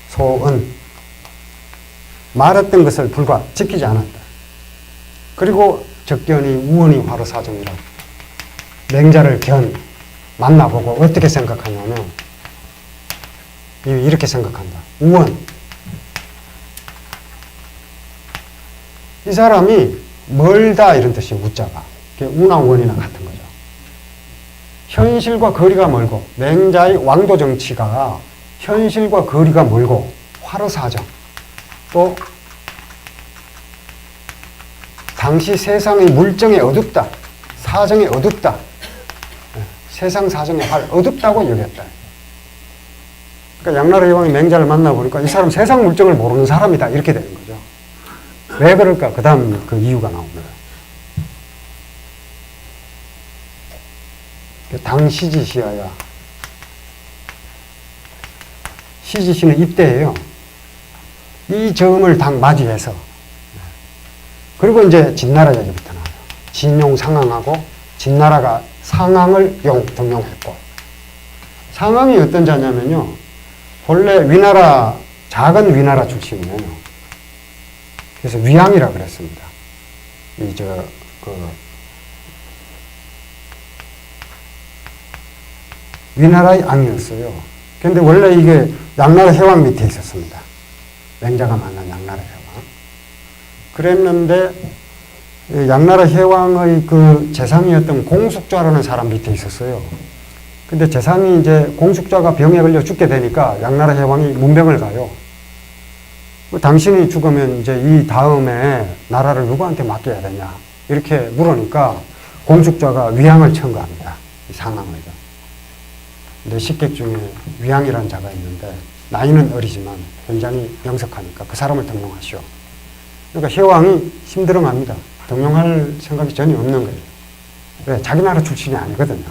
소은 말했던 것을 불과 지키지 않았다. 그리고 적견이 우언이 화로사정이라고 맹자를 만나보고 어떻게 생각하냐면 이렇게 생각한다. 우언. 이 사람이 멀다 이런 뜻이 우자가. 우나 우언이나 같은 거죠. 현실과 거리가 멀고 맹자의 왕도 정치가 현실과 거리가 멀고 화로사정 또 당시 세상의 물정에 어둡다. 사정에 어둡다. 세상 사정에 어둡다고 여겼다. 그러니까 양나라 여왕이 맹자를 만나보니까 이 사람 세상 물정을 모르는 사람이다. 이렇게 되는 거죠. 왜 그럴까? 그 다음 그 이유가 나옵니다. 당시지시하야. 시지시는 입대예요. 이 점을 당 맞이해서. 그리고 이제 진나라 얘기부터 나와요. 진용 상항하고 진나라가 상항을 등용했고. 상항이 어떤 자냐면요. 본래 위나라, 작은 위나라 출신이에요. 그래서 위양이라 그랬습니다. 위나라의 앙이었어요. 근데 원래 이게 양나라 해왕 밑에 있었습니다. 맹자가 만난 양나라 해왕. 그랬는데 양나라 해왕의 그 재상이었던 공숙좌라는 사람 밑에 있었어요. 근데 재상이 이제 공숙좌가 병에 걸려 죽게 되니까 양나라 해왕이 문병을 가요. 당신이 죽으면 이제 이 다음에 나라를 누구한테 맡겨야 되냐 이렇게 물으니까 공숙좌가 위양을 청구합니다. 이 상황을. 근데 식객 중에 위양이라는 자가 있는데 나이는 어리지만 굉장히 명석하니까 그 사람을 등용하시오. 그러니까 해왕이 힘들어합니다. 등용할 생각이 전혀 없는 거예요. 왜? 자기 나라 출신이 아니거든요.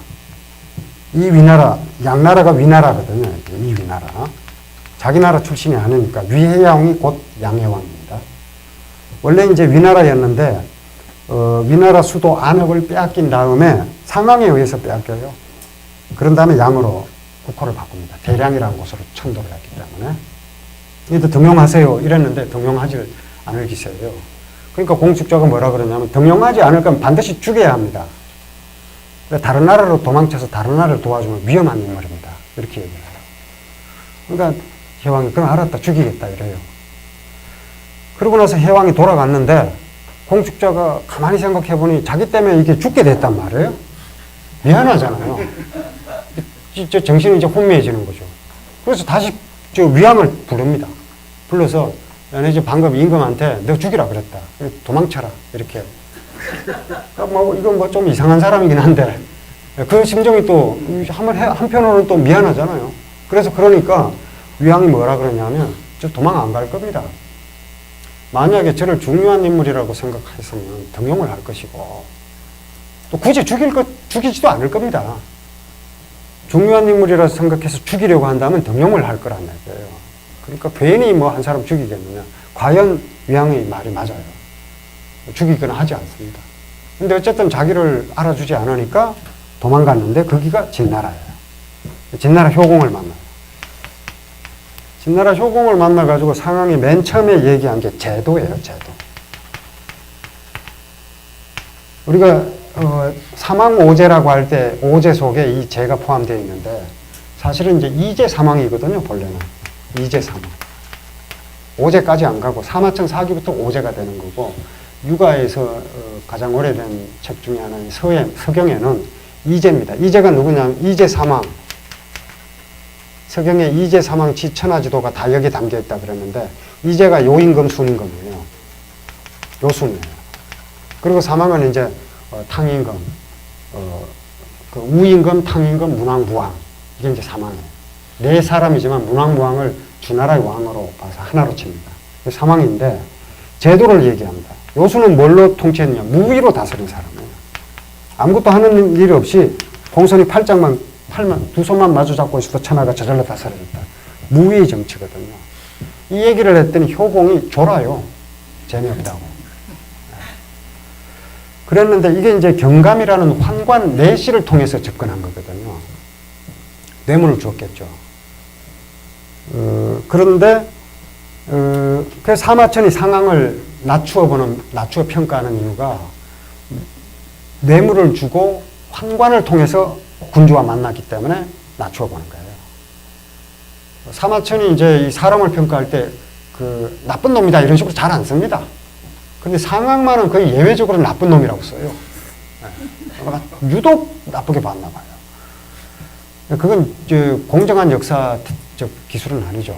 이 위나라, 양나라가 위나라거든요. 이 위나라. 자기 나라 출신이 아니니까 위해왕이 곧 양해왕입니다. 원래 이제 위나라였는데 위나라 수도 안업을 빼앗긴 다음에 상황에 의해서 빼앗겨요. 그런 다음에 양으로 국호를 바꿉니다. 대량이라는 곳으로 천도를 했기 때문에. 이도 등용하세요 이랬는데 등용하지 않을 기세예요. 그러니까 공숙좌가 뭐라 그러냐면 등용하지 않을 거면 반드시 죽여야 합니다. 다른 나라로 도망쳐서 다른 나라를 도와주면 위험한 인물입니다. 이렇게 얘기를 해요. 그러니까 해왕이 그럼 알았다 죽이겠다 이래요. 그러고 나서 해왕이 돌아갔는데 공숙좌가 가만히 생각해보니 자기 때문에 이게 죽게 됐단 말이에요. 미안하잖아요. 정신이 이제 혼미해지는 거죠. 그래서 다시 위양을 부릅니다. 불러서 야, 이제 방금 임금한테 너 죽이라 그랬다. 도망쳐라. 이렇게. 이건 뭐 좀 이상한 사람이긴 한데 그 심정이 또 한편으로는 또 미안하잖아요. 그래서 그러니까 위양이 뭐라 그러냐면 저 도망 안 갈 겁니다. 만약에 저를 중요한 인물이라고 생각했으면 등용을 할 것이고 또 굳이 죽이지도 않을 겁니다. 중요한 인물이라 생각해서 죽이려고 한다면 등용을 할 거란 말이에요. 그러니까 괜히 뭐 한 사람 죽이겠느냐. 과연 위양의 말이 맞아요. 죽이거나 하지 않습니다. 근데 어쨌든 자기를 알아주지 않으니까 도망갔는데 거기가 진나라예요. 진나라 효공을 만나요. 진나라 효공을 만나가지고 상황이 맨 처음에 얘기한 게 제도예요, 제도. 우리가 사망오제라고 할 때 오제 속에 이 제가 포함되어 있는데 사실은 이제 이제 사망이거든요, 본래는. 이제 사망. 오제까지 안 가고 사마천 사기부터 오제가 되는 거고 육아에서 가장 오래된 책 중에 하나인 서경에는 이제입니다. 이제가 누구냐면 이제 사망. 서경에 이제 사망 지천하지도가 다 여기 담겨 있다 그랬는데 이제가 요임금 순임금이에요. 요순이에요. 그리고 사망은 이제 탕임금, 그 우임금, 탕임금, 문왕무왕 이게 이제 사망이에요. 네 사람이지만 문왕무왕을 주나라의 왕으로 봐서 하나로 칩니다. 사망인데 제도를 얘기합니다. 요수는 뭘로 통치했느냐? 무위로 다스린 사람이에요. 아무것도 하는 일이 없이 공손히 팔만 두 손만 마주 잡고 있어도 천하가 저절로 다스려졌다. 무위 정치거든요. 이 얘기를 했더니 효공이 졸아요. 재미없다고. 그랬는데 이게 이제 경감이라는 환관 내시를 통해서 접근한 거거든요. 뇌물을 주었겠죠. 그런데 그 사마천이 상황을 낮추어 평가하는 이유가 뇌물을 주고 환관을 통해서 군주와 만났기 때문에 낮추어 보는 거예요. 사마천이 이제 이 사람을 평가할 때 그 나쁜 놈이다 이런 식으로 잘 안 씁니다. 근데 상황만은 거의 예외적으로 나쁜 놈이라고 써요. 유독 나쁘게 봤나 봐요. 그건 이제 공정한 역사적 기술은 아니죠.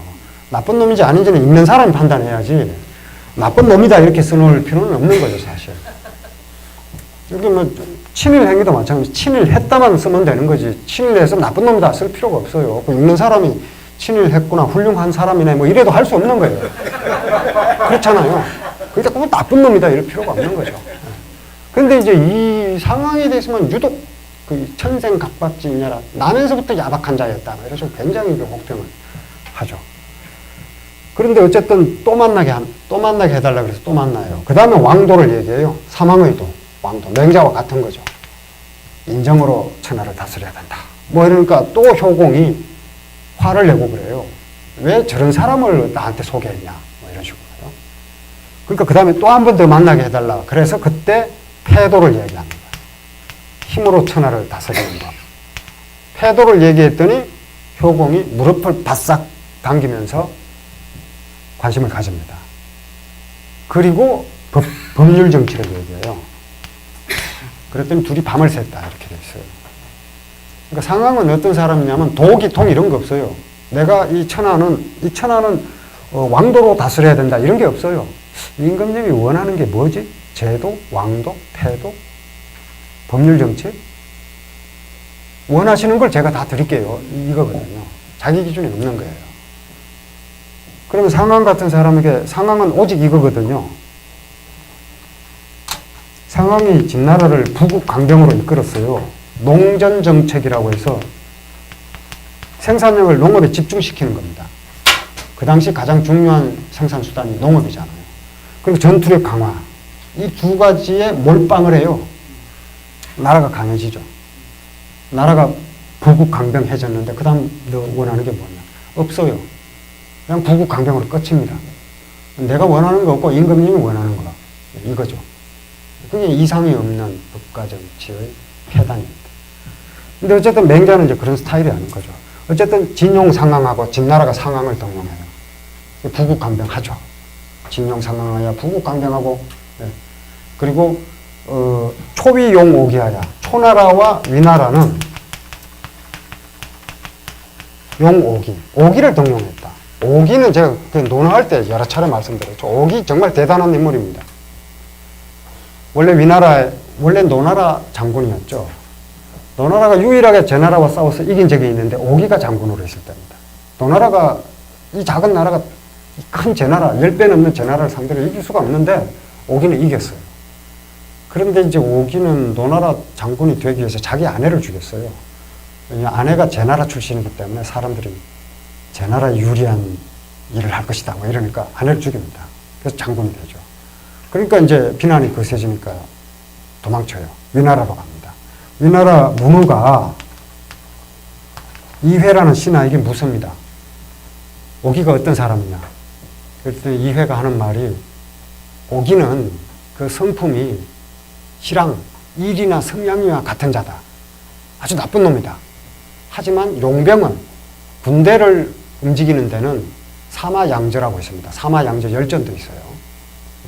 나쁜 놈인지 아닌지는 읽는 사람이 판단해야지 나쁜 놈이다 이렇게 써놓을 필요는 없는 거죠, 사실. 여기 뭐 친일 행위도 마찬가지. 친일했다만 쓰면 되는 거지. 친일해서 나쁜 놈이다 쓸 필요가 없어요. 읽는 사람이 친일했구나, 훌륭한 사람이네, 뭐 이래도 할 수 없는 거예요. 그렇잖아요. 그러니까 꼭 나쁜 놈이다 이럴 필요가 없는 거죠. 그런데 이제 이 상황에 대해서만 유독 그 천생갑박지이냐라 나면서부터 야박한 자였다. 이래서 굉장히 혹평을 하죠. 그런데 어쨌든 또 만나게 해달라 그래서 또 만나요. 그 다음에 왕도를 얘기해요. 사망의 도, 왕도. 맹자와 같은 거죠. 인정으로 천하를 다스려야 된다. 뭐 이러니까 또 효공이 화를 내고 그래요. 왜 저런 사람을 나한테 소개했냐. 뭐 이런 식으로요. 그러니까 그 다음에 또 한 번 더 만나게 해달라. 그래서 그때 패도를 얘기합니다. 힘으로 천하를 다스리는 법. 패도를 얘기했더니 효공이 무릎을 바싹 당기면서 관심을 가집니다. 그리고 법률 정치를 얘기해요. 그랬더니 둘이 밤을 샜다 이렇게 돼 있어요. 그러니까 상황은 어떤 사람이냐면 도기통 이런 거 없어요. 내가 이 천하는 왕도로 다스려야 된다 이런 게 없어요. 임금님이 원하는 게 뭐지? 제도, 왕도, 태도, 법률 정치? 원하시는 걸 제가 다 드릴게요. 이거거든요. 자기 기준이 없는 거예요. 그러면 상황 같은 사람에게 상황은 오직 이거거든요. 상황이 진나라를 부국 강병으로 이끌었어요. 농전 정책이라고 해서 생산력을 농업에 집중시키는 겁니다. 그 당시 가장 중요한 생산 수단이 농업이잖아요. 그리고 전투력 강화. 이 두 가지에 몰빵을 해요. 나라가 강해지죠. 나라가 부국 강병해졌는데 그 다음 너 원하는 게 뭐냐? 없어요. 그냥 부국 강병으로 끝입니다. 내가 원하는 거 없고 임금님이 원하는 거 이거죠. 그게 이상이 없는 법과 정치의 폐단입니다. 근데 어쨌든 맹자는 이제 그런 스타일이 아닌 거죠. 어쨌든 진용 상황하고 진나라가 상황을 동원해요. 부국 강병하죠. 진용 상황하야 부국 강병하고 네. 그리고 초위용 오기하야 초나라와 위나라는 용오기 오기를 등용했다. 오기는 제가 그 논할 때 여러 차례 말씀드렸죠. 오기 정말 대단한 인물입니다. 원래 노나라 장군이었죠. 노나라가 유일하게 제나라와 싸워서 이긴 적이 있는데 오기가 장군으로 있을 때입니다. 노나라가 이 작은 나라가 큰 제나라 10배 넘는 제나라를 상대로 이길 수가 없는데 오기는 이겼어요. 그런데 이제 오기는 노나라 장군이 되기 위해서 자기 아내를 죽였어요. 왜냐하면 아내가 제나라 출신이기 때문에 사람들이 제나라에 유리한 일을 할 것이다 뭐 이러니까 아내를 죽입니다. 그래서 장군이 되죠. 그러니까 이제 비난이 거세지니까 도망쳐요. 위나라로 갑니다. 위나라 문우가 이회라는 신하에게 묻습니다. 오기가 어떤 사람이냐. 그랬더니 이회가 하는 말이 오기는 그 성품이 희랑, 일이나 성향이와 같은 자다. 아주 나쁜 놈이다. 하지만 용병은 군대를 움직이는 데는 사마양저라고 있습니다. 사마양저 열전도 있어요.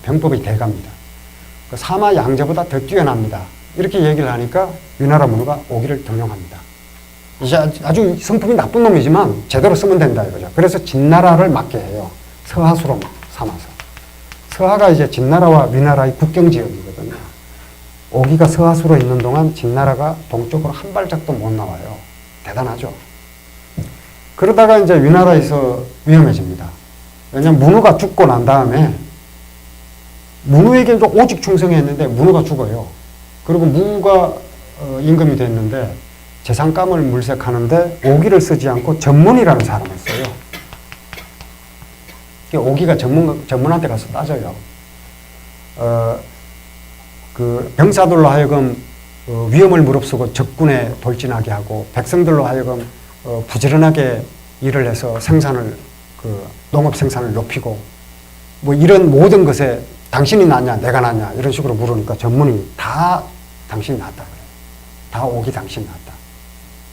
병법이 대가입니다. 그 사마양저보다 더 뛰어납니다. 이렇게 얘기를 하니까 위나라 문우가 오기를 등용합니다. 이제 아주 성품이 나쁜 놈이지만 제대로 쓰면 된다 이거죠. 그래서 진나라를 맡게 해요. 서하수로 삼아서. 서하가 이제 진나라와 위나라의 국경지역이거든요. 오기가 서하수로 있는 동안 진나라가 동쪽으로 한 발짝도 못 나와요. 대단하죠. 그러다가 이제 위나라에서 위험해집니다. 왜냐하면 문우가 죽고 난 다음에 문우에게 오직 충성했는데 문우가 죽어요. 그리고 무가 임금이 됐는데 재산감을 물색하는데 오기를 쓰지 않고 전문이라는 사람을 써요. 오기가 전문한테 가서 따져요. 그 병사들로 하여금 위험을 무릅쓰고 적군에 돌진하게 하고 백성들로 하여금 부지런하게 일을 해서 생산을, 농업 생산을 높이고, 뭐 이런 모든 것에 당신이 낫냐, 내가 낫냐, 이런 식으로 물으니까 전문이 다 당신이 낫다 그래요. 다 오기 당신이 낫다.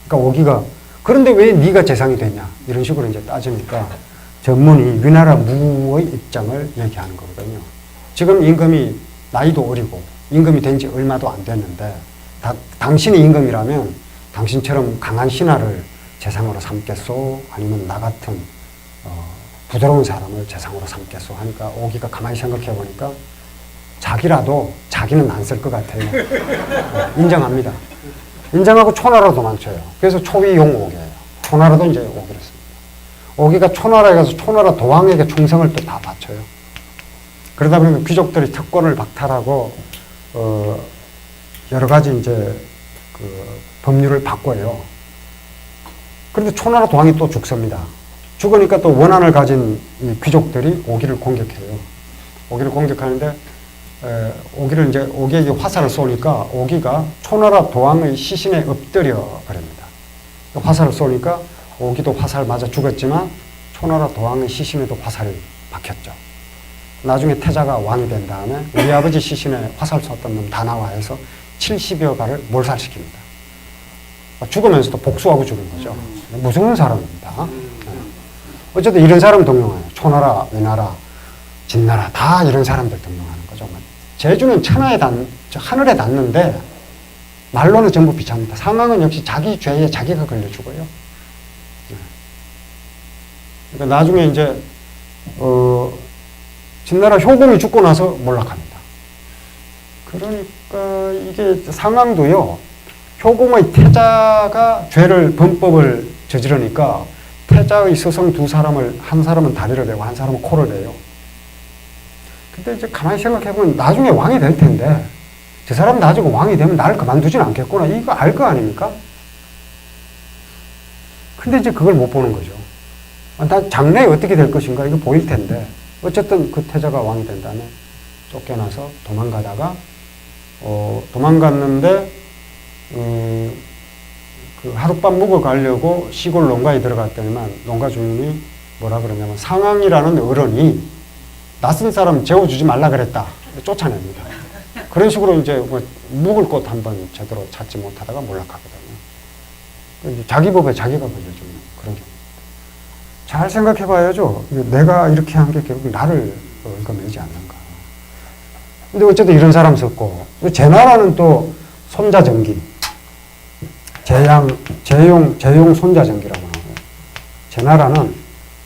그러니까 오기가, 그런데 왜 네가 재상이 되냐, 이런 식으로 이제 따지니까 전문이 위나라 무의 입장을 얘기하는 거거든요. 지금 임금이 나이도 어리고 임금이 된 지 얼마도 안 됐는데 당신이 임금이라면 당신처럼 강한 신하를 재상으로 삼겠소? 아니면 나 같은 부드러운 사람을 재상으로 삼겠소? 하니까 오기가 가만히 생각해 보니까 자기라도 자기는 안 쓸 것 같아요. 인정합니다. 인정하고 초나라로 도망쳐요. 그래서 초위용오기예요. 초나라도 이제 오기를 씁니다. 오기가 초나라에 가서 초나라 도왕에게 충성을 또 다 바쳐요. 그러다 보니까 귀족들이 특권을 박탈하고 여러 가지 이제 법률을 바꿔요. 그런데 초나라 도왕이 또 죽습니다. 죽으니까 또 원한을 가진 이 귀족들이 오기를 공격해요. 오기를 공격하는데 오기를 이제 오기에게 화살을 쏘니까 오기가 초나라 도왕의 시신에 엎드려 버립니다. 화살을 쏘니까 오기도 화살 맞아 죽었지만 초나라 도왕의 시신에도 화살이 박혔죠. 나중에 태자가 왕이 된 다음에 우리 아버지 시신에 화살 쐈던 놈 다 나와 해서 70여 가를 몰살시킵니다. 죽으면서도 복수하고 죽은 거죠. 무서운 사람입니다. 어쨌든 이런 사람 등용해요. 초나라, 위나라, 진나라 다 이런 사람들 등용하는 거죠. 제주는 하늘에 닿는데 말로는 전부 비참합니다. 상황은 역시 자기 죄에 자기가 걸려 죽어요. 그러니까 나중에 이제 진나라 효공이 죽고 나서 몰락합니다. 그러니까 이게 상황도요. 효공의 태자가 범법을 저지르니까 태자의 스승 두 사람을, 한 사람은 다리를 베고 한 사람은 코를 베요. 근데 이제 가만히 생각해보면 나중에 왕이 될 텐데 저 사람 나중에 왕이 되면 나를 그만두진 않겠구나. 이거 알 거 아닙니까? 근데 이제 그걸 못 보는 거죠. 난 장래에 어떻게 될 것인가 이거 보일 텐데 어쨌든 그 태자가 왕이 된 다음에 쫓겨나서 도망가다가 도망갔는데 그 하룻밤 묵어 가려고 시골 농가에 들어갔더니만 농가 주인이 뭐라 그러냐면 상황이라는 어른이 낯선 사람 재워주지 말라 그랬다. 쫓아냅니다. 그런 식으로 이제 뭐 묵을 곳 한번 제대로 찾지 못하다가 몰락하거든요. 자기 법에 자기가 걸려주는 그런 경우. 잘 생각해 봐야죠. 내가 이렇게 한 게 결국 나를 얽어매지 않는가. 근데 어쨌든 이런 사람 썼고, 제 나라는 또 손자전기. 재용 손자전기라고 하고요. 제 나라는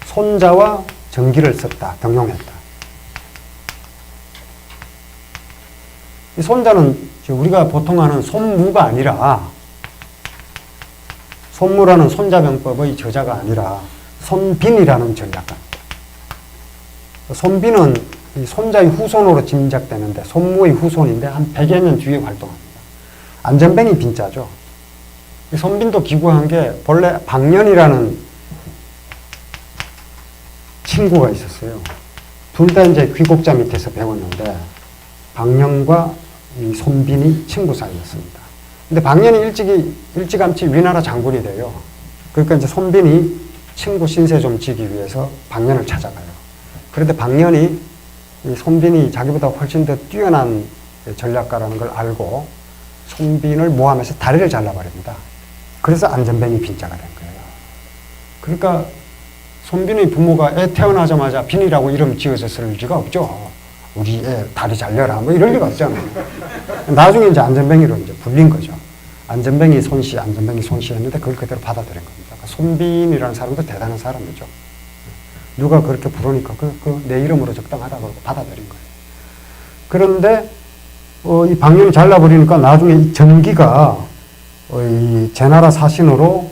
손자와 전기를 썼다, 등용했다. 이 손자는 우리가 보통 하는 손무가 아니라, 손무라는 손자병법의 저자가 아니라 손빈이라는 전략가입니다. 손빈은 이 손자의 후손으로 짐작되는데 손무의 후손인데 한 100여 년 뒤에 활동합니다. 안전뱅이 빈자죠. 이 손빈도 기구한 게 본래 박년이라는 친구가 있었어요. 둘 다 이제 귀국자 밑에서 배웠는데 박년과 이 손빈이 친구 사이였습니다. 근데 박년이 일찌감치 위나라 장군이 돼요. 그러니까 이제 손빈이 친구 신세 좀 지기 위해서 박년을 찾아가요. 그런데 박년이 이 손빈이 자기보다 훨씬 더 뛰어난 전략가라는 걸 알고 손빈을 모함해서 다리를 잘라버립니다. 그래서 안전뱅이 빈자가 된 거예요. 그러니까 손빈의 부모가 애 태어나자마자 빈이라고 이름 지어줬을 리가 없죠. 우리 애 다리 잘려라 뭐 이럴 리가 없잖아요. 나중에 이제 안전뱅이로 이제 불린 거죠. 안전뱅이 손씨 했는데 그걸 그대로 받아들인 겁니다. 그러니까 손빈이라는 사람도 대단한 사람이죠. 누가 그렇게 부르니까 내 이름으로 적당하다고 받아들인 거예요. 그런데 이 박년이 잘라버리니까 나중에 이 전기가 이 제나라 사신으로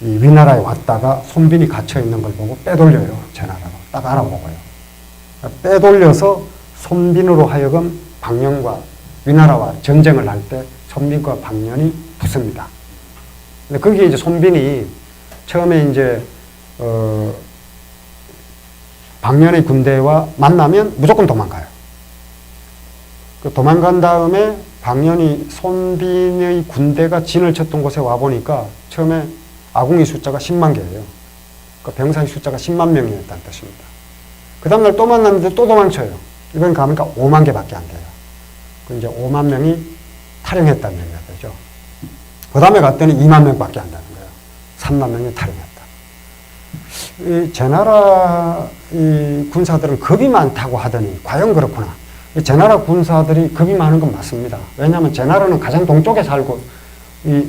이 위나라에 왔다가 손빈이 갇혀있는 걸 보고 빼돌려요. 제나라로. 딱 알아보고요. 빼돌려서 손빈으로 하여금 박년과 위나라와 전쟁을 할 때 손빈과 박년이 붙습니다. 근데 거기에 이제 손빈이 처음에 이제 박년의 군대와 만나면 무조건 도망가요. 그 도망간 다음에 박년이 손빈의 군대가 진을 쳤던 곳에 와 보니까 처음에 아궁이 숫자가 10만 개예요. 그러니까 병사의 숫자가 10만 명이었다는 뜻입니다. 그 다음날 또 만났는데 또 도망쳐요. 이번 가니까 5만 개밖에 안 돼요. 그 이제 5만 명이 탈영했다는 얘기가 되죠. 그 다음에 갔더니 2만 명밖에 안 되는 거예요. 3만 명이 탈영했다. 이 제나라 이 군사들은 겁이 많다고 하더니 과연 그렇구나. 이 제나라 군사들이 겁이 많은 건 맞습니다. 왜냐하면 제나라는 가장 동쪽에 살고 이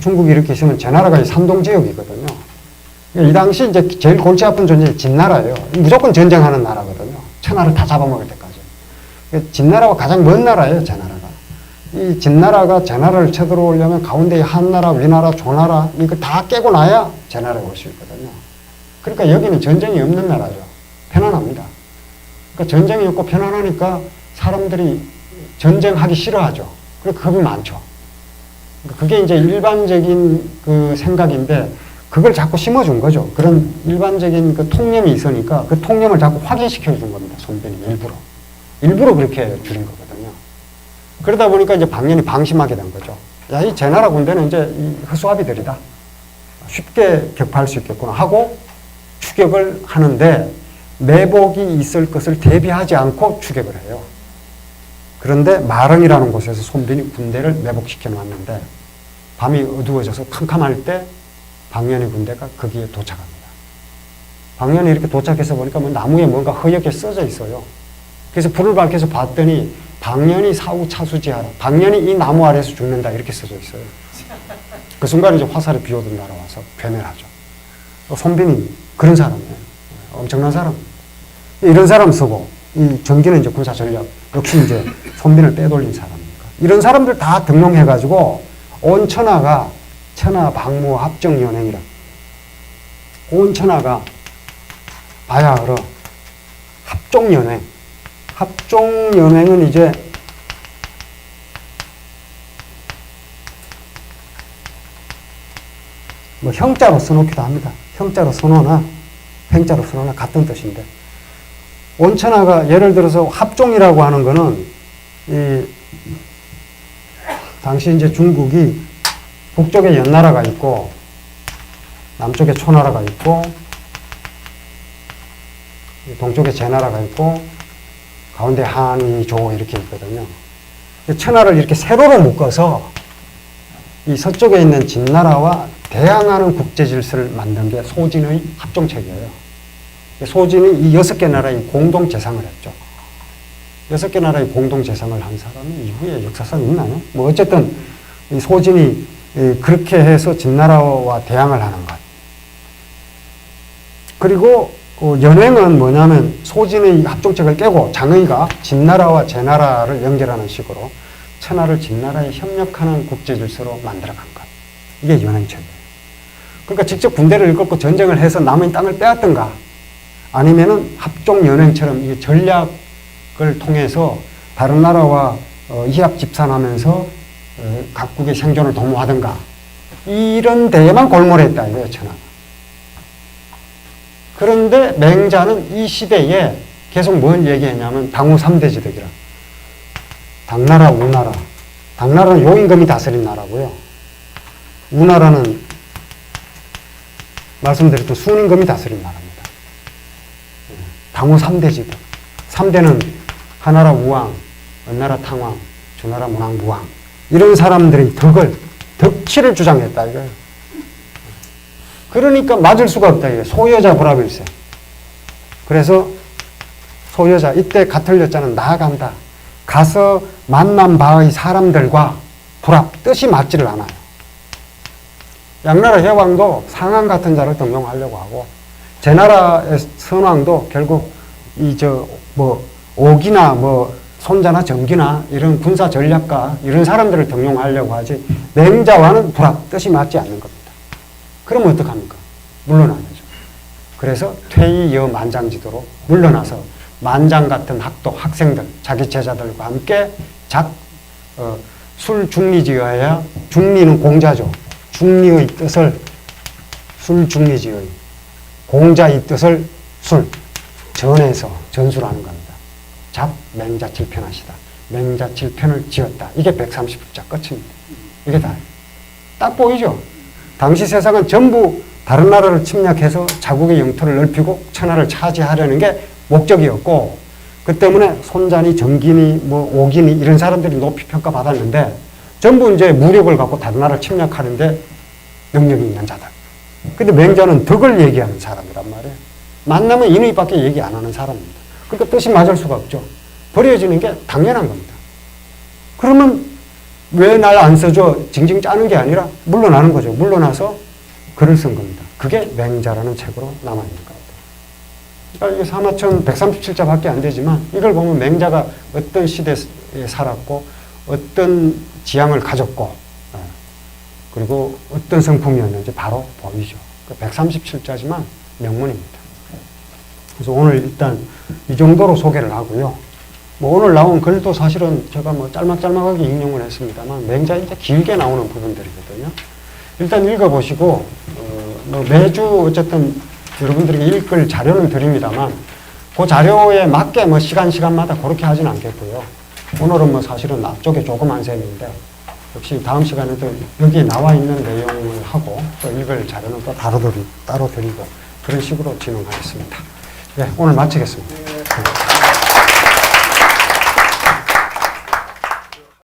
중국이 이렇게 있으면 제나라가 이 산동 지역이거든요. 이 당시 이제 제일 골치 아픈 존재가 진나라예요. 무조건 전쟁하는 나라거든요. 천하를 다 잡아먹을 때까지. 진나라와 가장 먼 나라예요, 제나라가. 이 진나라가 제나라를 쳐들어오려면 가운데 한나라, 위나라, 조나라 이거 다 깨고 나야 제나라에 올 수 있거든요. 그러니까 여기는 전쟁이 없는 나라죠. 편안합니다. 그러니까 전쟁이 없고 편안하니까 사람들이 전쟁하기 싫어하죠. 그리고 겁이 많죠. 그게 이제 일반적인 그 생각인데 그걸 자꾸 심어준 거죠. 그런 일반적인 그 통념이 있으니까 그 통념을 자꾸 확인시켜준 겁니다. 손변이 일부러. 일부러 그렇게 줄인 거거든요. 그러다 보니까 이제 방연이 방심하게 된 거죠. 야, 이 제나라 군대는 이제 이 허수아비들이다. 쉽게 격파할 수 있겠구나 하고 추격을 하는데 매복이 있을 것을 대비하지 않고 추격을 해요. 그런데 마릉이라는 곳에서 손변이 군대를 매복시켜 놨는데 밤이 어두워져서 캄캄할 때 방연의 군대가 거기에 도착합니다. 방연이 이렇게 도착해서 보니까 뭐 나무에 뭔가 허옇게 써져 있어요. 그래서 불을 밝혀서 봤더니 방연이 사후 차수지하라. 방연이 이 나무 아래에서 죽는다 이렇게 써져 있어요. 그 순간 이제 화살이 비오듯 날아와서 괴멸하죠. 손변이 그런 사람이에요. 엄청난 사람. 이런 사람 쓰고 이 전기는 이제 군사 전략 역시 이제 손변을 빼돌린 사람이니까 이런 사람들 다 등용해가지고 온 천하가 천하 방무 합정연행이라 온 천하가 봐야 알아. 합종연행. 합종연행은 이제 뭐 형자로 써놓기도 합니다. 형자로 써놓으나 팽자로 써놓으나 같은 뜻인데 온천하가 예를 들어서 합종이라고 하는 거는 이 당시 이제 중국이 북쪽에 연나라가 있고 남쪽에 초나라가 있고 동쪽에 제나라가 있고 가운데 한이 조 이렇게 있거든요. 천하를 이렇게 세로로 묶어서 이 서쪽에 있는 진나라와 대항하는 국제 질서를 만든 게 소진의 합종책이에요. 소진이 이 6개 나라의 공동 재상을 했죠. 6개 나라의 공동 재상을 한 사람이 이후에 역사상 있나요? 뭐 어쨌든 이 소진이 그렇게 해서 진나라와 대항을 하는 것. 그리고 연행은 뭐냐면 소진의 합종책을 깨고 장의가 진나라와 제나라를 연결하는 식으로 천하를 진나라에 협력하는 국제 질서로 만들어간 것. 이게 연행책이에요. 그러니까 직접 군대를 이끌고 전쟁을 해서 남의 땅을 빼앗든가 아니면은 합종 연행처럼 이 전략을 통해서 다른 나라와 이합 집산하면서 각국의 생존을 도모하든가 이런 데에만 골몰했다 이거예요, 천하가. 그런데 맹자는 이 시대에 계속 뭘 얘기했냐면 당우 3대지득이라. 당나라, 우나라. 당나라는 용임금이 다스린 나라고요. 우나라는 말씀드렸던 순임금이 다스린 나라입니다. 당우 3대지득. 3대는 하나라 우왕, 은나라 탕왕, 주나라 문왕무왕. 이런 사람들의 덕치를 주장했다 이거예요. 그러니까 맞을 수가 없다 이거예요. 소여자 불합일세. 그래서 소여자, 이때 같을 여자는 나아간다. 가서 만난 바의 사람들과 불합, 뜻이 맞지를 않아요. 양나라 해왕도 상한 같은 자를 등용하려고 하고 제나라의 선왕도 결국 옥이나 손자나 정기나 이런 군사 전략가 이런 사람들을 등용하려고 하지 맹자와는 불합, 뜻이 맞지 않는 겁니다. 그러면 어떡합니까? 물러나야죠. 그래서 퇴위여 만장지도로 물러나서 만장 같은 학생들, 자기 제자들과 함께 술중리지어야 중리는 공자죠. 중리의 뜻을 술중리지어야 공자의 뜻을 전해서 전술하는 겁니다. 맹자 7편하시다. 맹자 7편을 지었다. 이게 130자 끝입니다. 이게 다예요. 딱 보이죠? 당시 세상은 전부 다른 나라를 침략해서 자국의 영토를 넓히고 천하를 차지하려는 게 목적이었고, 그 때문에 손자니, 정기니, 뭐 오기니 이런 사람들이 높이 평가받았는데 전부 이제 무력을 갖고 다른 나라를 침략하는데 능력이 있는 자들. 근데 맹자는 덕을 얘기하는 사람이란 말이에요. 만나면 인의밖에 얘기 안 하는 사람입니다. 그러니까 뜻이 맞을 수가 없죠. 버려지는 게 당연한 겁니다. 그러면 왜 날 안 써줘? 징징 짜는 게 아니라 물러나는 거죠. 물러나서 글을 쓴 겁니다. 그게 맹자라는 책으로 남아있는 겁니다. 그러니까 이게 사마천 137자밖에 안 되지만 이걸 보면 맹자가 어떤 시대에 살았고 어떤 지향을 가졌고 그리고 어떤 성품이었는지 바로 보이죠. 137자지만 명문입니다. 그래서 오늘 일단 이 정도로 소개를 하고요. 뭐 오늘 나온 글도 사실은 제가 뭐 짤막짤막하게 인용을 했습니다만 맹자 이제 길게 나오는 부분들이거든요. 일단 읽어보시고 뭐 매주 어쨌든 여러분들에게 읽을 자료는 드립니다만 그 자료에 맞게 뭐 시간마다 그렇게 하진 않겠고요. 오늘은 뭐 사실은 앞쪽에 조그만 셈인데 역시 다음 시간에도 여기에 나와 있는 내용을 하고 또 읽을 자료는 또 따로 드리고 그런 식으로 진행하겠습니다. 네, 오늘 마치겠습니다.